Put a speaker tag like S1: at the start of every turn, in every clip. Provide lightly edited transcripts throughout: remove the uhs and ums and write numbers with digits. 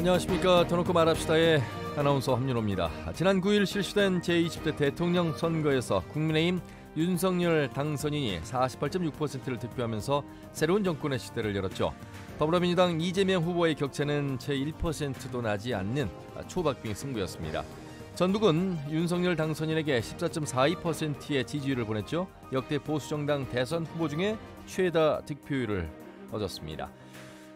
S1: 안녕하십니까. 더놓고 말합시다의 아나운서 함윤호입니다. 지난 9일 실시된 제20대 대통령 선거에서 국민의힘 윤석열 당선인이 48.6%를 득표하면서 새로운 정권의 시대를 열었죠. 더불어민주당 이재명 후보의 격차는 채 1%도 나지 않는 초박빙 승부였습니다. 전북은 윤석열 당선인에게 14.42%의 지지율을 보냈죠. 역대 보수정당 대선 후보 중에 최다 득표율을 얻었습니다.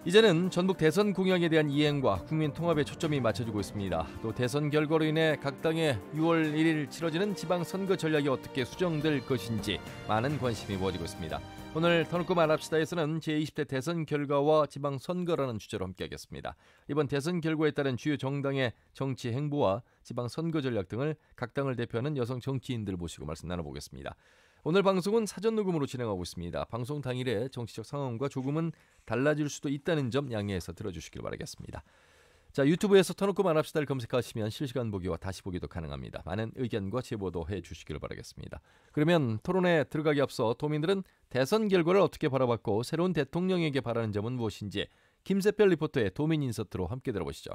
S1: 이제는 전북 대선 공약에 대한 이행과 국민 통합에 초점이 맞춰지고 있습니다. 또 대선 결과로 인해 각 당의 6월 1일 치러지는 지방선거 전략이 어떻게 수정될 것인지 많은 관심이 모아지고 있습니다. 오늘 더놓고 말합시다에서는 제20대 대선 결과와 지방선거라는 주제로 함께하겠습니다. 이번 대선 결과에 따른 주요 정당의 정치 행보와 지방선거 전략 등을 각 당을 대표하는 여성 정치인들 모시고 말씀 나눠보겠습니다. 오늘 방송은 사전 녹음으로 진행하고 있습니다. 방송 당일에 정치적 상황과 조금은 달라질 수도 있다는 점 양해해서 들어주시길 바라겠습니다. 자, 유튜브에서 터놓고 말합시다를 검색하시면 실시간 보기와 다시 보기도 가능합니다. 많은 의견과 제보도 해주시길 바라겠습니다. 그러면 토론에 들어가기 앞서 도민들은 대선 결과를 어떻게 바라봤고 새로운 대통령에게 바라는 점은 무엇인지 김세별 리포터의 도민 인서트로 함께 들어보시죠.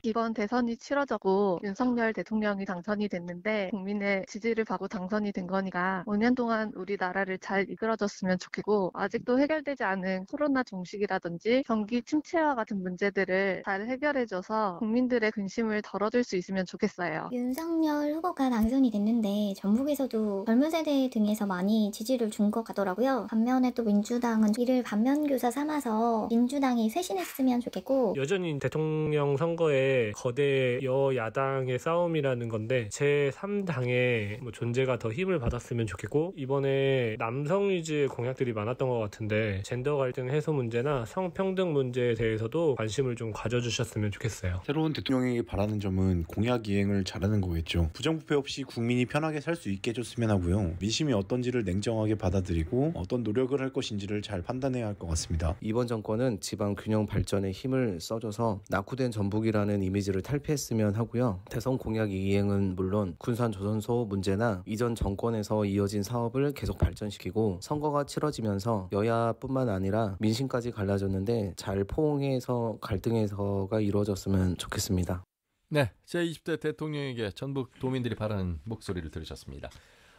S2: 이번 대선이 치러졌고 윤석열 대통령이 당선이 됐는데 국민의 지지를 받고 당선이 된 거니까 5년 동안 우리나라를 잘 이끌어줬으면 좋겠고 아직도 해결되지 않은 코로나 종식이라든지 경기 침체와 같은 문제들을 잘 해결해줘서 국민들의 근심을 덜어줄 수 있으면 좋겠어요.
S3: 윤석열 후보가 당선이 됐는데 전북에서도 젊은 세대 등에서 많이 지지를 준 것 같더라고요. 반면에 또 민주당은 이를 반면교사 삼아서 민주당이 쇄신했으면 좋겠고
S4: 여전히 대통령 선거에 거대 여야당의 싸움이라는 건데 제3당의 존재가 더 힘을 받았으면 좋겠고 이번에 남성 위주의 공약들이 많았던 것 같은데 젠더 갈등 해소 문제나 성평등 문제에 대해서도 관심을 좀 가져주셨으면 좋겠어요.
S5: 새로운 대통령에게 바라는 점은 공약 이행을 잘하는 거겠죠. 부정부패 없이 국민이 편하게 살 수 있게 해줬으면 하고요. 민심이 어떤지를 냉정하게 받아들이고 어떤 노력을 할 것인지를 잘 판단해야 할 것 같습니다.
S6: 이번 정권은 지방 균형 발전에 힘을 써줘서 낙후된 전북이라는 이미지를 탈피했으면 하고요. 대선 공약 이행은 물론 군산조선소 문제나 이전 정권에서 이어진 사업을 계속 발전시키고 선거가 치러지면서 여야뿐만 아니라 민심까지 갈라졌는데 잘 포옹해서 갈등해서가 이루어졌으면 좋겠습니다.
S1: 네, 제20대 대통령에게 전북 도민들이 바라는 목소리를 들으셨습니다.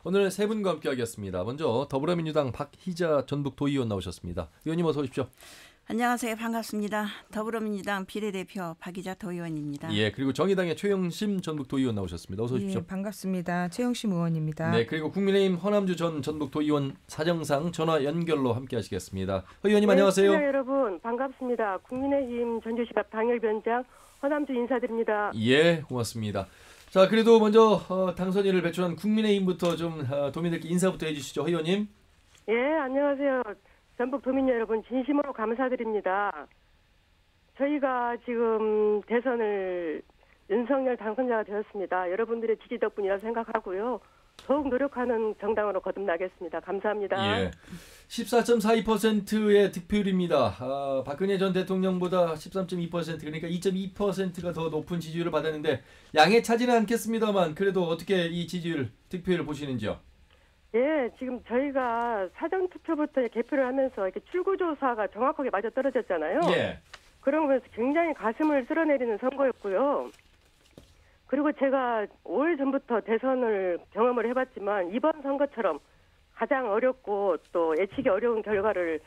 S1: 오늘 세 분과 함께하겠습니다. 먼저 더불어민주당 박희자 전북 도의원 나오셨습니다. 의원님 어서 오십시오.
S7: 안녕하세요. 반갑습니다. 더불어민주당 비례대표 박희자 도의원입니다.
S1: 예, 그리고 정의당의 최영심 전북 도의원 나오셨습니다. 어서 오십시오.
S8: 예, 반갑습니다. 최영심 의원입니다.
S1: 네, 그리고 국민의힘 허남주 전 전북 도의원 사정상 전화 연결로 함께하시겠습니다. 의원님 안녕하세요.
S9: 네, 여러분 반갑습니다. 국민의힘 전주시갑 당협위원장 허남주 인사드립니다.
S1: 예, 고맙습니다. 자, 그래도 먼저 당선인을 배출한 국민의힘부터 좀 도민들께 인사부터 해주시죠, 의원님.
S9: 예, 안녕하세요. 전북 도민 여러분 진심으로 감사드립니다. 저희가 지금 대선을 윤석열 당선자가 되었습니다. 여러분들의 지지 덕분이라 생각하고요. 더욱 노력하는 정당으로 거듭나겠습니다. 감사합니다.
S1: 예, 14.42%의 득표율입니다. 박근혜 전 대통령보다 13.2% 그러니까 2.2%가 더 높은 지지율을 받았는데 양해 차지는 않겠습니다만 그래도 어떻게 이 지지율, 득표율을 보시는지요?
S9: 예, 지금 저희가 사전투표부터 개표를 하면서 이렇게 출구조사가 정확하게 맞아떨어졌잖아요.
S1: 예.
S9: 그러면서 굉장히 가슴을 쓸어내리는 선거였고요. 그리고 제가 5일 전부터 대선을 경험을 해봤지만 이번 선거처럼 가장 어렵고 또 예측이 어려운 결과를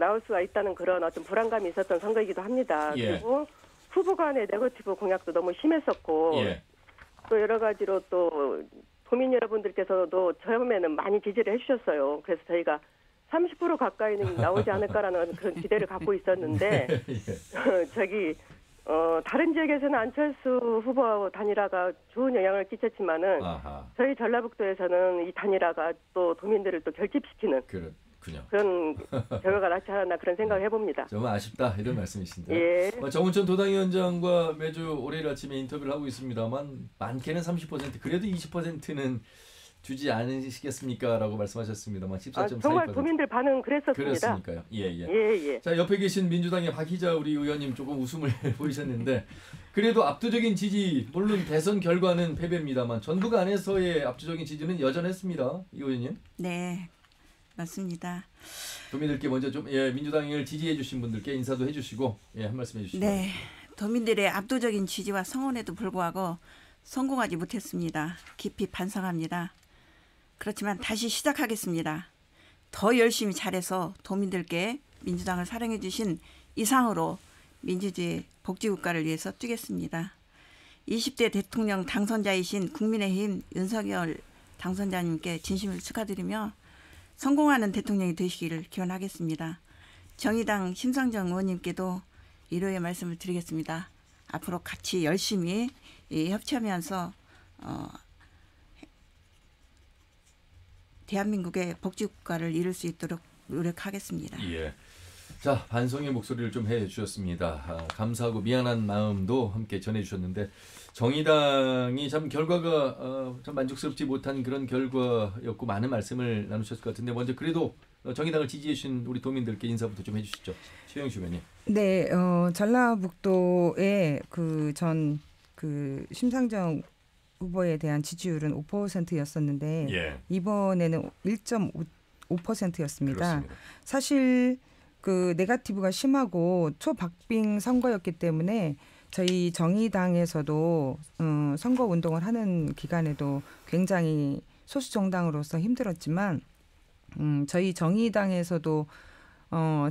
S9: 나올 수가 있다는 그런 어떤 불안감이 있었던 선거이기도 합니다.
S1: 예.
S9: 그리고 후보 간의 네거티브 공약도 너무 심했었고
S1: 예.
S9: 또 여러 가지로 또 도민 여러분들께서도 처음에는 많이 지지를 해주셨어요. 그래서 저희가 30% 가까이는 나오지 않을까라는 그런 기대를 갖고 있었는데 예. 다른 지역에서는 안철수 후보 단일화가 좋은 영향을 끼쳤지만은 저희 전라북도에서는 이 단일화가 또 도민들을 또 결집시키는 그런 결과가 나타났나 그런 생각을 해봅니다.
S1: 정말 아쉽다 이런 말씀이신데.
S9: 예.
S1: 정운천 도당위원장과 매주 월요일 아침에 인터뷰를 하고 있습니다만 많게는 30% 그래도 20%는 주지 않으시겠습니까? 라고 말씀하셨습니다만 14.42%.
S9: 정말 도민들 반응 그랬었습니다.
S1: 그렇습니까요? 예. 자, 옆에 계신 민주당의 박희자 우리 의원님 조금 웃음을 보이셨는데 그래도 압도적인 지지, 물론 대선 결과는 패배입니다만 전북 안에서의 압도적인 지지는 여전했습니다. 이 의원님.
S7: 네. 맞습니다.
S1: 도민들께 먼저 좀 민주당을 지지해 주신 분들께 인사도 해 주시고 한 말씀 해 주시죠.
S7: 네. 도민들의 압도적인 지지와 성원에도 불구하고 성공하지 못했습니다. 깊이 반성합니다. 그렇지만 다시 시작하겠습니다. 더 열심히 잘해서 도민들께 민주당을 사랑해 주신 이상으로 민주주의 복지국가를 위해서 뛰겠습니다. 20대 대통령 당선자이신 국민의힘 윤석열 당선자님께 진심을 축하드리며 성공하는 대통령이 되시기를 기원하겠습니다. 정의당 심상정 의원님께도 위로의 말씀을 드리겠습니다. 앞으로 같이 열심히 협치하면서 대한민국의 복지국가를 이룰 수 있도록 노력하겠습니다.
S1: 예. 자, 반성의 목소리를 좀 해주셨습니다. 감사하고 미안한 마음도 함께 전해주셨는데 정의당이 참 결과가 참 만족스럽지 못한 그런 결과였고 많은 말씀을 나누셨을 것 같은데 먼저 그래도 정의당을 지지해 주신 우리 도민들께 인사부터 좀 해주시죠. 최영수 의원님.
S8: 네, 전라북도의 심상정 후보에 대한 지지율은 5%였었는데
S1: 예.
S8: 이번에는 1.5%였습니다.
S1: 그렇습니다.
S8: 사실 그 네거티브가 심하고 초박빙 선거였기 때문에 저희 정의당에서도 선거 운동을 하는 기간에도 굉장히 소수 정당으로서 힘들었지만 저희 정의당에서도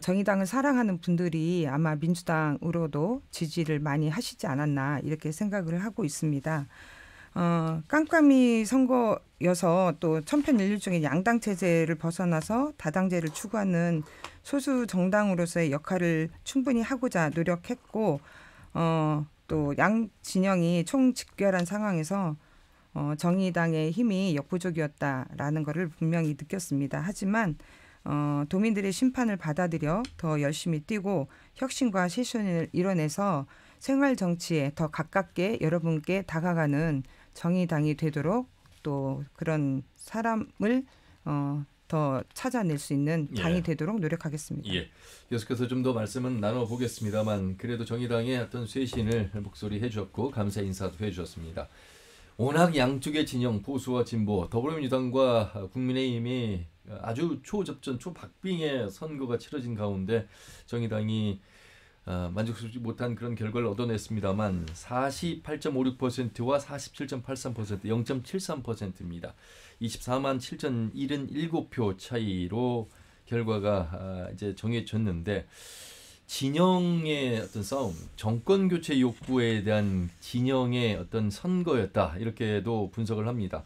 S8: 정의당을 사랑하는 분들이 아마 민주당으로도 지지를 많이 하시지 않았나 이렇게 생각을 하고 있습니다. 깜깜이 선거여서 또 천편일률 양당 체제를 벗어나서 다당제를 추구하는 소수 정당으로서의 역할을 충분히 하고자 노력했고 또 양 진영이 총집결한 상황에서 정의당의 힘이 역부족이었다라는 것을 분명히 느꼈습니다. 하지만 도민들의 심판을 받아들여 더 열심히 뛰고 혁신과 실천을 이뤄내서 생활 정치에 더 가깝게 여러분께 다가가는 정의당이 되도록 또 그런 사람을 더 찾아낼 수 있는 당이 되도록 노력하겠습니다.
S1: 예. 계속해서 좀 더 말씀은 나눠보겠습니다만 그래도 정의당의 어떤 쇄신을 목소리해 주셨고 감사 인사도 해주셨습니다. 워낙 양쪽의 진영 보수와 진보 더불어민주당과 국민의힘이 아주 초접전 초박빙의 선거가 치러진 가운데 정의당이 만족스럽지 못한 그런 결과를 얻어냈습니다만 48.56%와 47.83% 0.73%입니다. 24만 7,077표 차이로 결과가 이제 정해졌는데 진영의 어떤 싸움, 정권 교체 욕구에 대한 진영의 어떤 선거였다 이렇게도 분석을 합니다.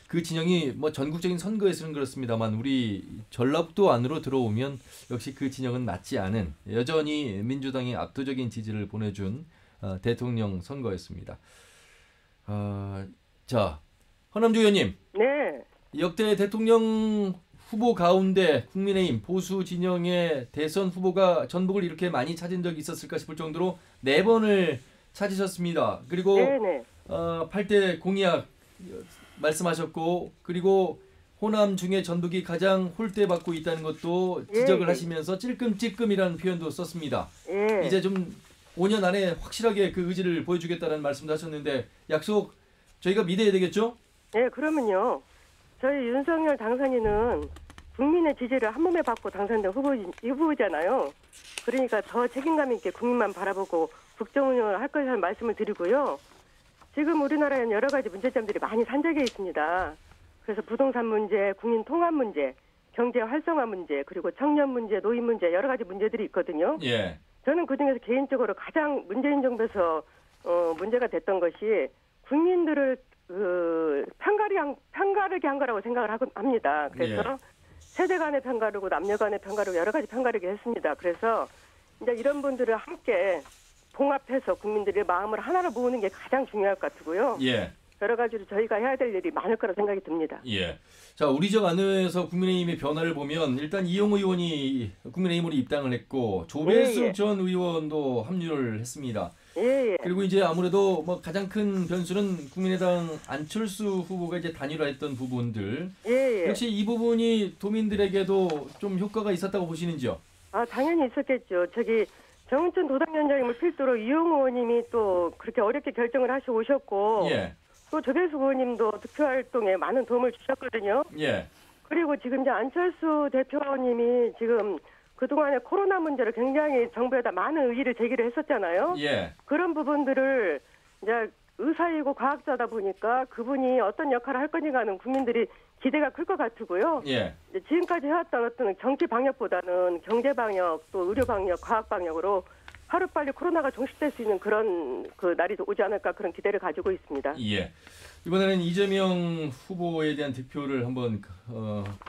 S1: 그 진영이 뭐 전국적인 선거에서는 그렇습니다만 우리 전라북도 안으로 들어오면 역시 그 진영은 맞지 않은 여전히 민주당이 압도적인 지지를 보내준 대통령 선거였습니다. 자, 허남주 의원님.
S9: 네.
S1: 역대 대통령 후보 가운데 국민의힘 보수 진영의 대선 후보가 전북을 이렇게 많이 찾은 적이 있었을까 싶을 정도로 4번을 찾으셨습니다. 그리고 8대 공약 말씀하셨고 그리고 호남 중에 전북이 가장 홀대받고 있다는 것도 지적을 하시면서 찔끔찔끔이라는 표현도 썼습니다. 이제 좀 5년 안에 확실하게 그 의지를 보여주겠다는 말씀도 하셨는데 약속 저희가 믿어야 되겠죠?
S9: 네, 그러면요. 저희 윤석열 당선인은 국민의 지지를 한 몸에 받고 당선된 후보잖아요. 그러니까 더 책임감 있게 국민만 바라보고 국정운영을 할 것이라는 말씀을 드리고요. 지금 우리나라에는 여러 가지 문제점들이 많이 산적해 있습니다. 그래서 부동산 문제, 국민 통합 문제, 경제 활성화 문제, 그리고 청년 문제, 노인 문제 여러 가지 문제들이 있거든요.
S1: 예.
S9: 저는 그중에서 개인적으로 가장 문재인 정부에서 문제가 됐던 것이 국민들을 편가르게 한 거라고 생각을 합니다. 그래서 세대 간의 편가르고 남녀 간의 편가르고 여러 가지 편가르게 했습니다. 그래서 이제 이런 분들을 함께 봉합해서 국민들의 마음을 하나로 모으는 게 가장 중요할 것 같고요.
S1: 예.
S9: 여러 가지로 저희가 해야 될 일이 많을 거라 생각이 듭니다.
S1: 예. 자, 우리 적 안에서 국민의힘의 변화를 보면 일단 이용 의원이 국민의힘으로 입당을 했고 조배수 전 의원도 합류를 했습니다. 그리고 이제 아무래도 뭐 가장 큰 변수는 국민의당 안철수 후보가 이제 단일화했던 부분들. 역시 이 부분이 도민들에게도 좀 효과가 있었다고 보시는지요?
S9: 당연히 있었겠죠. 정은천 도당위원장님을 필두로 이용 의원님이 또 그렇게 어렵게 결정을 하시고 오셨고 또 조배수 의원님도 득표활동에 많은 도움을 주셨거든요. 그리고 지금 이제 안철수 대표님이 지금 그동안에 코로나 문제를 굉장히 정부에다 많은 의의를 제기를 했었잖아요.
S1: 예.
S9: 그런 부분들을 이제 의사이고 과학자다 보니까 그분이 어떤 역할을 할 건지가는 국민들이 기대가 클 것 같고요.
S1: 예.
S9: 지금까지 해왔던 어떤 정치 방역보다는 경제 방역, 또 의료 방역, 과학 방역으로 하루빨리 코로나가 종식될 수 있는 그런 그 날이 오지 않을까 그런 기대를 가지고 있습니다.
S1: 예. 이번에는 이재명 후보에 대한 득표를 한번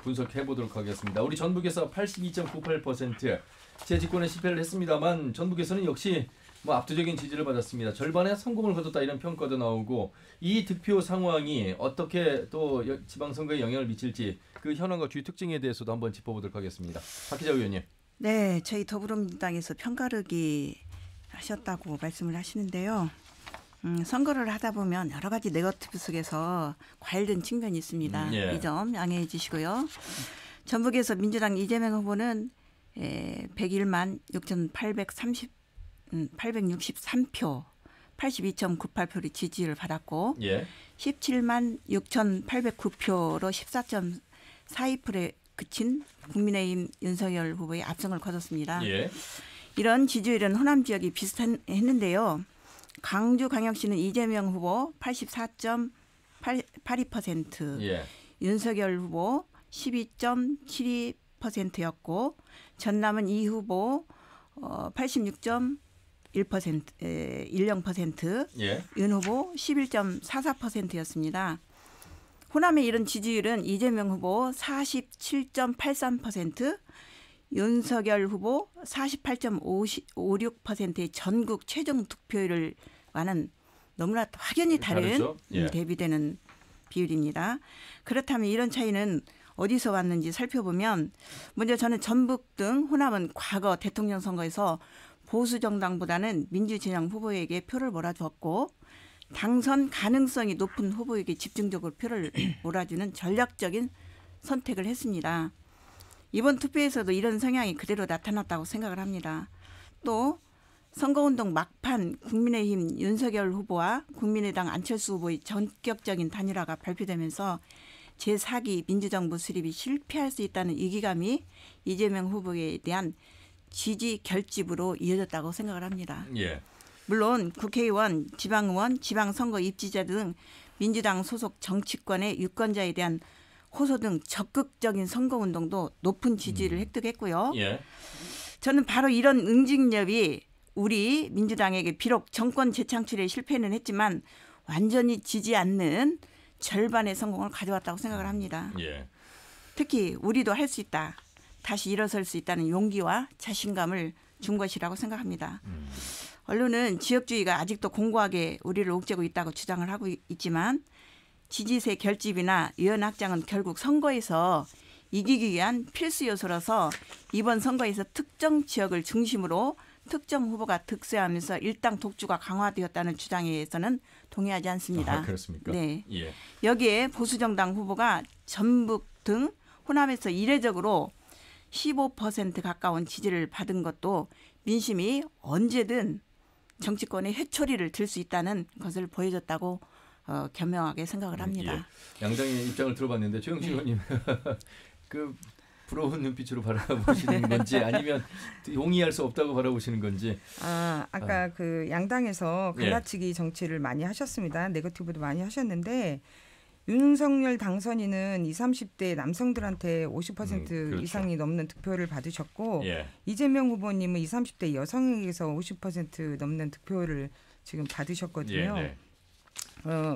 S1: 분석해 보도록 하겠습니다. 우리 전북에서 82.98% 재집권에 실패를 했습니다만 전북에서는 역시 뭐 압도적인 지지를 받았습니다. 절반의 성공을 거뒀다 이런 평가도 나오고 이 득표 상황이 어떻게 또 지방선거에 영향을 미칠지 그 현황과 주요 특징에 대해서도 한번 짚어보도록 하겠습니다. 박희자 의원님.
S7: 네, 저희 더불어민주당에서 편가르기 하셨다고 말씀을 하시는데요. 선거를 하다 보면 여러 가지 네거티브 속에서 과열된 측면이 있습니다.
S1: 예.
S7: 이 점 양해해 주시고요. 전북에서 민주당 이재명 후보는 101만 6,863표 82.98표의 지지를 받았고
S1: 예.
S7: 17만 6,809표로 14.42%에 그친 국민의힘 윤석열 후보의 압승을 거뒀습니다.
S1: 예.
S7: 이런 지지율은 호남 지역이 비슷했는데요. 광주광역시는 이재명 후보 84.82%,
S1: 예.
S7: 윤석열 후보 12.72%였고 전남은 이 후보 86.10%,
S1: 예.
S7: 윤 후보 11.44%였습니다. 호남의 이런 지지율은 이재명 후보 47.83%, 윤석열 후보 48.56%의 전국 최종 득표율과는 너무나 확연히 다른
S1: 예.
S7: 대비되는 비율입니다. 그렇다면 이런 차이는 어디서 왔는지 살펴보면 먼저 저는 전북 등 호남은 과거 대통령 선거에서 보수 정당보다는 민주진영 후보에게 표를 몰아주었고 당선 가능성이 높은 후보에게 집중적으로 표를 몰아주는 전략적인 선택을 했습니다. 이번 투표에서도 이런 성향이 그대로 나타났다고 생각을 합니다. 또 선거운동 막판 국민의힘 윤석열 후보와 국민의당 안철수 후보의 전격적인 단일화가 발표되면서 제4기 민주정부 수립이 실패할 수 있다는 위기감이 이재명 후보에 대한 지지 결집으로 이어졌다고 생각을 합니다.
S1: 예.
S7: 물론 국회의원, 지방의원, 지방선거 입지자 등 민주당 소속 정치권의 유권자에 대한 호소 등 적극적인 선거운동도 높은 지지를 획득했고요.
S1: 예.
S7: 저는 바로 이런 응징력이 우리 민주당에게 비록 정권 재창출에 실패는 했지만 완전히 지지 않는 절반의 성공을 가져왔다고 생각을 합니다.
S1: 예.
S7: 특히 우리도 할 수 있다. 다시 일어설 수 있다는 용기와 자신감을 준 것이라고 생각합니다. 언론은 지역주의가 아직도 공고하게 우리를 옥죄고 있다고 주장을 하고 있지만 지지세 결집이나 유연 확장은 결국 선거에서 이기기 위한 필수 요소라서 이번 선거에서 특정 지역을 중심으로 특정 후보가 득세하면서 일당 독주가 강화되었다는 주장에서는 동의하지 않습니다.
S1: 아, 그렇습니까?
S7: 네.
S1: 예.
S7: 여기에 보수정당 후보가 전북 등 호남에서 이례적으로 15% 가까운 지지를 받은 것도 민심이 언제든 정치권의 회초리를 들 수 있다는 것을 보여줬다고 겸허하게 생각을 합니다.
S1: 예. 양당의 입장을 들어봤는데 최영식 의원님 그 부러운 눈빛으로 바라보시는 건지 아니면 용이할 수 없다고 바라보시는 건지.
S8: 아까 그 양당에서 갈라치기 정치를 많이 하셨습니다. 네거티브도 많이 하셨는데 윤석열 당선인은 20, 30대 남성들한테 50%
S1: 그렇죠.
S8: 이상이 넘는 득표를 받으셨고
S1: 예.
S8: 이재명 후보님은 20, 30대 여성에게서 50% 넘는 득표를 지금 받으셨거든요.
S1: 예.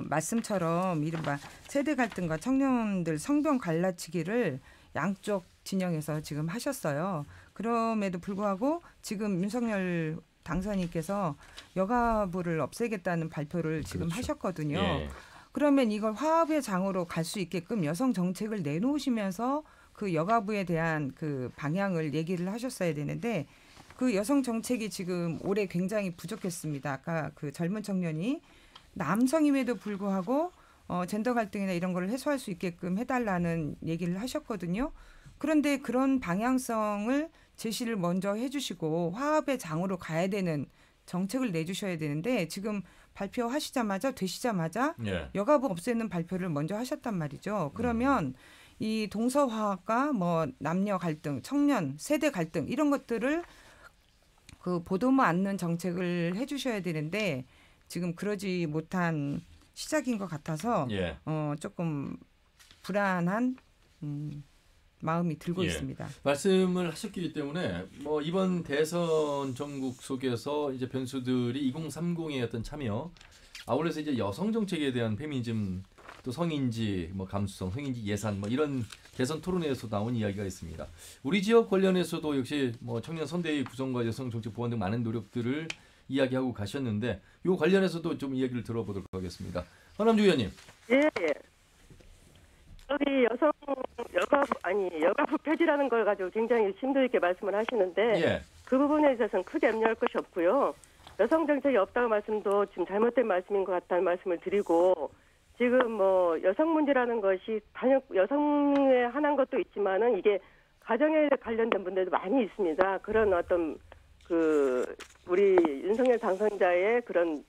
S8: 말씀처럼 이른바 세대 갈등과 청년들 성병 갈라치기를 양쪽 진영에서 지금 하셨어요. 그럼에도 불구하고 지금 윤석열 당선인께서 여가부를 없애겠다는 발표를 지금
S1: 그렇죠.
S8: 하셨거든요.
S1: 예.
S8: 그러면 이걸 화합의 장으로 갈 수 있게끔 여성 정책을 내놓으시면서 그 여가부에 대한 그 방향을 얘기를 하셨어야 되는데 그 여성 정책이 지금 올해 굉장히 부족했습니다. 아까 그 젊은 청년이 남성임에도 불구하고 젠더 갈등이나 이런 걸 해소할 수 있게끔 해달라는 얘기를 하셨거든요. 그런데 그런 방향성을 제시를 먼저 해주시고 화합의 장으로 가야 되는 정책을 내주셔야 되는데 지금 발표하시자마자 되시자마자
S1: 예.
S8: 여가부 없애는 발표를 먼저 하셨단 말이죠. 그러면 이 동서화학과 뭐 남녀 갈등, 청년 세대 갈등 이런 것들을 그 보도만 않는 정책을 해주셔야 되는데 지금 그러지 못한 시작인 것 같아서
S1: 예.
S8: 조금 불안한 마음이 들고 있습니다.
S1: 말씀을 하셨기 때문에 뭐 이번 대선 전국 속에서 이제 변수들이 2030의 어떤 참여, 아울러서 이제 여성 정책에 대한 페미니즘, 또 성인지 뭐 감수성, 성인지 예산 뭐 이런 개선 토론회에서 나온 이야기가 있습니다. 우리 지역 관련해서도 역시 뭐 청년 선대위 구성과 여성 정책 보완 등 많은 노력들을 이야기하고 가셨는데 이 관련해서도 좀 이야기를 들어보도록 하겠습니다. 허남주 의원님.
S9: 예. 여기 여가부 폐지라는 걸 가지고 굉장히 심도 있게 말씀을 하시는데
S1: 예.
S9: 그 부분에 있어서는 크게 염려할 것이 없고요. 여성 정책이 없다고 말씀도 지금 잘못된 말씀인 것 같다는 말씀을 드리고 지금 뭐 여성 문제라는 것이 단연 여성에 한한 것도 있지만은 이게 가정에 관련된 문제도 많이 있습니다. 그런 어떤 우리 윤석열 당선자의 그런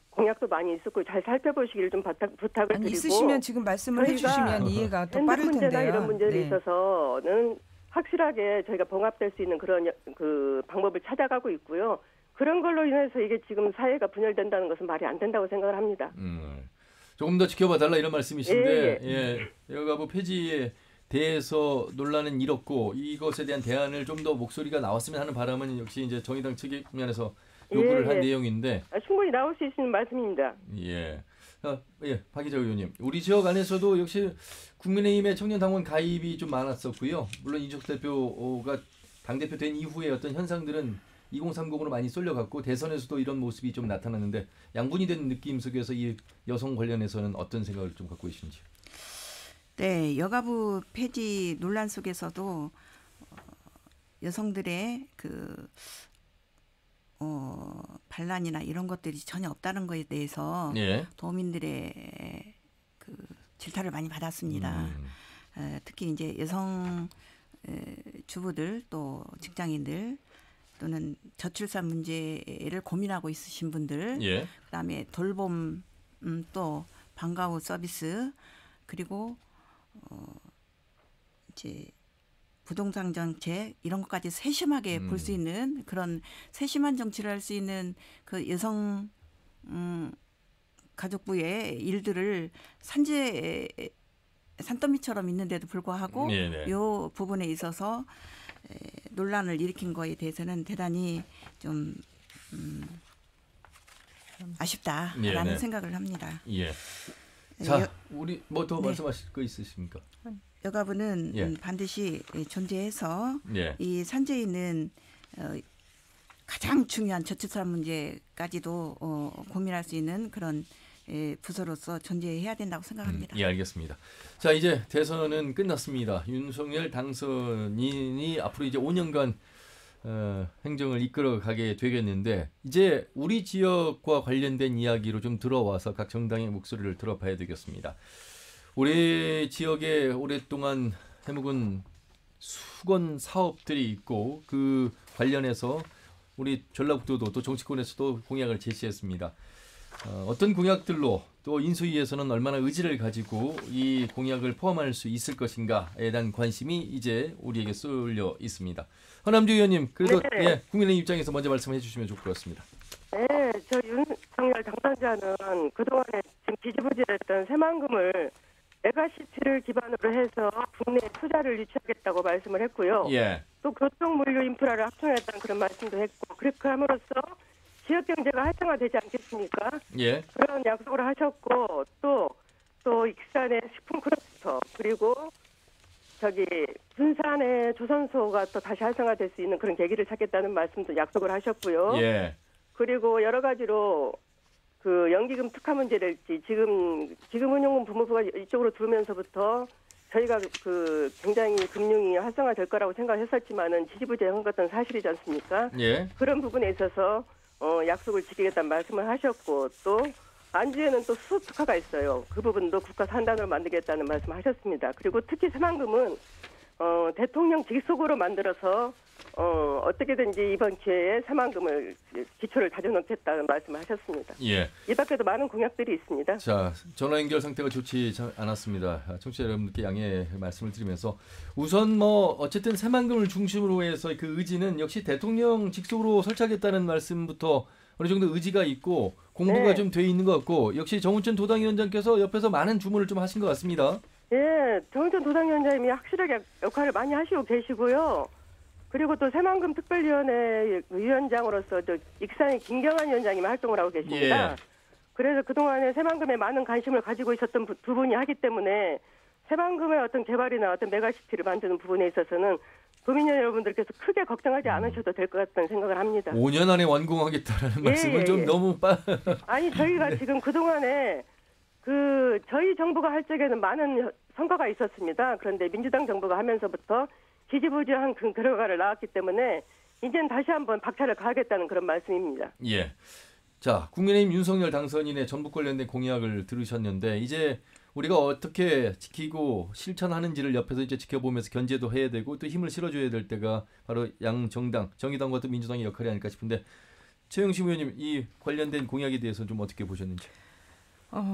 S9: 공약도 많이 있었고 잘 살펴보시기를 좀 부탁을 드리고
S8: 있으시면 지금 말씀을 해주시면 이해가 더 빠를 텐데요.
S9: 문제나 이런 문제에 있어서는 확실하게 저희가 봉합될 수 있는 그런 그 방법을 찾아가고 있고요. 그런 걸로 인해서 이게 지금 사회가 분열된다는 것은 말이 안 된다고 생각을 합니다.
S1: 조금 더 지켜봐 달라 이런 말씀이신데 여가부 폐지에 대해서 논란은 이렇고 이것에 대한 대안을 좀 더 목소리가 나왔으면 하는 바람은 역시 이제 정의당 측면에서 요구를 한 내용인데
S9: 충분히 나올 수 있는 말씀입니다.
S1: 박희자 의원님, 우리 지역 안에서도 역시 국민의힘의 청년 당원 가입이 좀 많았었고요. 물론 이준석 대표가 당대표 된 이후에 어떤 현상들은 2030으로 많이 쏠려갔고 대선에서도 이런 모습이 좀 나타났는데 양분이 된 느낌 속에서 이 여성 관련해서는 어떤 생각을 좀 갖고 계신지.
S7: 네, 여가부 폐지 논란 속에서도 여성들의 반란이나 이런 것들이 전혀 없다는 것에 대해서 도민들의 질타를 많이 받았습니다. 특히 이제 여성 주부들 또 직장인들 또는 저출산 문제를 고민하고 있으신 분들, 그다음에 돌봄 또 방과 후 서비스 그리고 이제 부동산 정책 이런 것까지 세심하게 볼 수 있는 그런 세심한 정치를 할 수 있는 그 여성 가족부의 일들을 산더미처럼 있는데도 불구하고 이 부분에 있어서 논란을 일으킨 거에 대해서는 대단히 좀 아쉽다라는 생각을 합니다.
S1: 자, 우리 뭐 더 말씀하실 거 있으십니까?
S7: 여가부는 반드시 존재해서 이 산재에 있는 가장 중요한 저출산 문제까지도 고민할 수 있는 그런 부서로서 존재해야 된다고 생각합니다.
S1: 알겠습니다. 자, 이제 대선은 끝났습니다. 윤석열 당선인이 앞으로 이제 5년간 행정을 이끌어가게 되겠는데 이제 우리 지역과 관련된 이야기로 좀 들어와서 각 정당의 목소리를 들어봐야 되겠습니다. 우리 지역에 오랫동안 해묵은 수건 사업들이 있고 그 관련해서 우리 전라북도도 또 정치권에서도 공약을 제시했습니다. 어떤 공약들로 또 인수위에서는 얼마나 의지를 가지고 이 공약을 포함할 수 있을 것인가에 대한 관심이 이제 우리에게 쏠려 있습니다. 허남주 의원님, 그래도 국민의 입장에서 먼저 말씀해 주시면 좋을 것 같습니다.
S9: 네, 저 윤석열 당선자는 그동안에 지금 지지부진했던 새만금을 메가시티를 기반으로 해서 국내에 투자를 유치하겠다고 말씀을 했고요. 또 교통, 물류, 인프라를 확충하겠다는 그런 말씀도 했고 그렇게 함으로써 지역 경제가 활성화되지 않겠습니까? 그런 약속을 하셨고 또 익산의 식품 클러스터 그리고 군산의 조선소가 또 다시 활성화될 수 있는 그런 계기를 찾겠다는 말씀도 약속을 하셨고요. 그리고 여러 가지로 그 연기금 특화 문제랄지 지금 운용금 부모부가 이쪽으로 들어오면서부터 저희가 굉장히 금융이 활성화될 거라고 생각했었지만은 지지부진한 것은 사실이지 않습니까? 그런 부분에 있어서 약속을 지키겠다는 말씀을 하셨고 또 안주에는 또 수소 특화가 있어요. 그 부분도 국가 산단으로 만들겠다는 말씀을 하셨습니다. 그리고 특히 새만금은 대통령 직속으로 만들어서 어떻게든지 이번 기회에 새만금을 기초를 다져놓겠다는 말씀을 하셨습니다.
S1: 예.
S9: 이 밖에도 많은 공약들이 있습니다.
S1: 자, 전화 연결 상태가 좋지 않았습니다. 청취자 여러분께 양해 말씀을 드리면서 우선 뭐 어쨌든 새만금을 중심으로 해서 그 의지는 역시 대통령 직속으로 설치하겠다는 말씀부터 어느 정도 의지가 있고 공부가
S9: 네.
S1: 좀 돼 있는 것 같고 역시 정운천 도당위원장께서 옆에서 많은 주문을 좀 하신 것 같습니다.
S9: 예, 정은천 도당위원장님이 확실하게 역할을 많이 하시고 계시고요. 그리고 또 새만금 특별위원회 위원장으로서 저 익산의 김경환 위원장님이 활동을 하고 계십니다.
S1: 예.
S9: 그래서 그동안에 새만금에 많은 관심을 가지고 있었던 두 분이 하기 때문에 새만금의 어떤 개발이나 어떤 메가시티를 만드는 부분에 있어서는 도민원 여러분들께서 크게 걱정하지 않으셔도 될 것 같다는 생각을 합니다.
S1: 5년 안에 완공하겠다라는 말씀은
S9: 예,
S1: 좀
S9: 예.
S1: 너무
S9: 아니 저희가 지금 그동안에 저희 정부가 할 적에는 많은 성과가 있었습니다. 그런데 민주당 정부가 하면서부터 지지부진한 그 결과를 낳았기 때문에 이제는 다시 한번 박차를 가하겠다는 그런 말씀입니다.
S1: 예. 자, 국민의힘 윤석열 당선인의 전북 관련된 공약을 들으셨는데 이제 우리가 어떻게 지키고 실천하는지를 옆에서 이제 지켜보면서 견제도 해야 되고 또 힘을 실어줘야 될 때가 바로 양 정당, 정의당과 또 민주당의 역할이 아닐까 싶은데 최영심 의원님 이 관련된 공약에 대해서 좀 어떻게 보셨는지?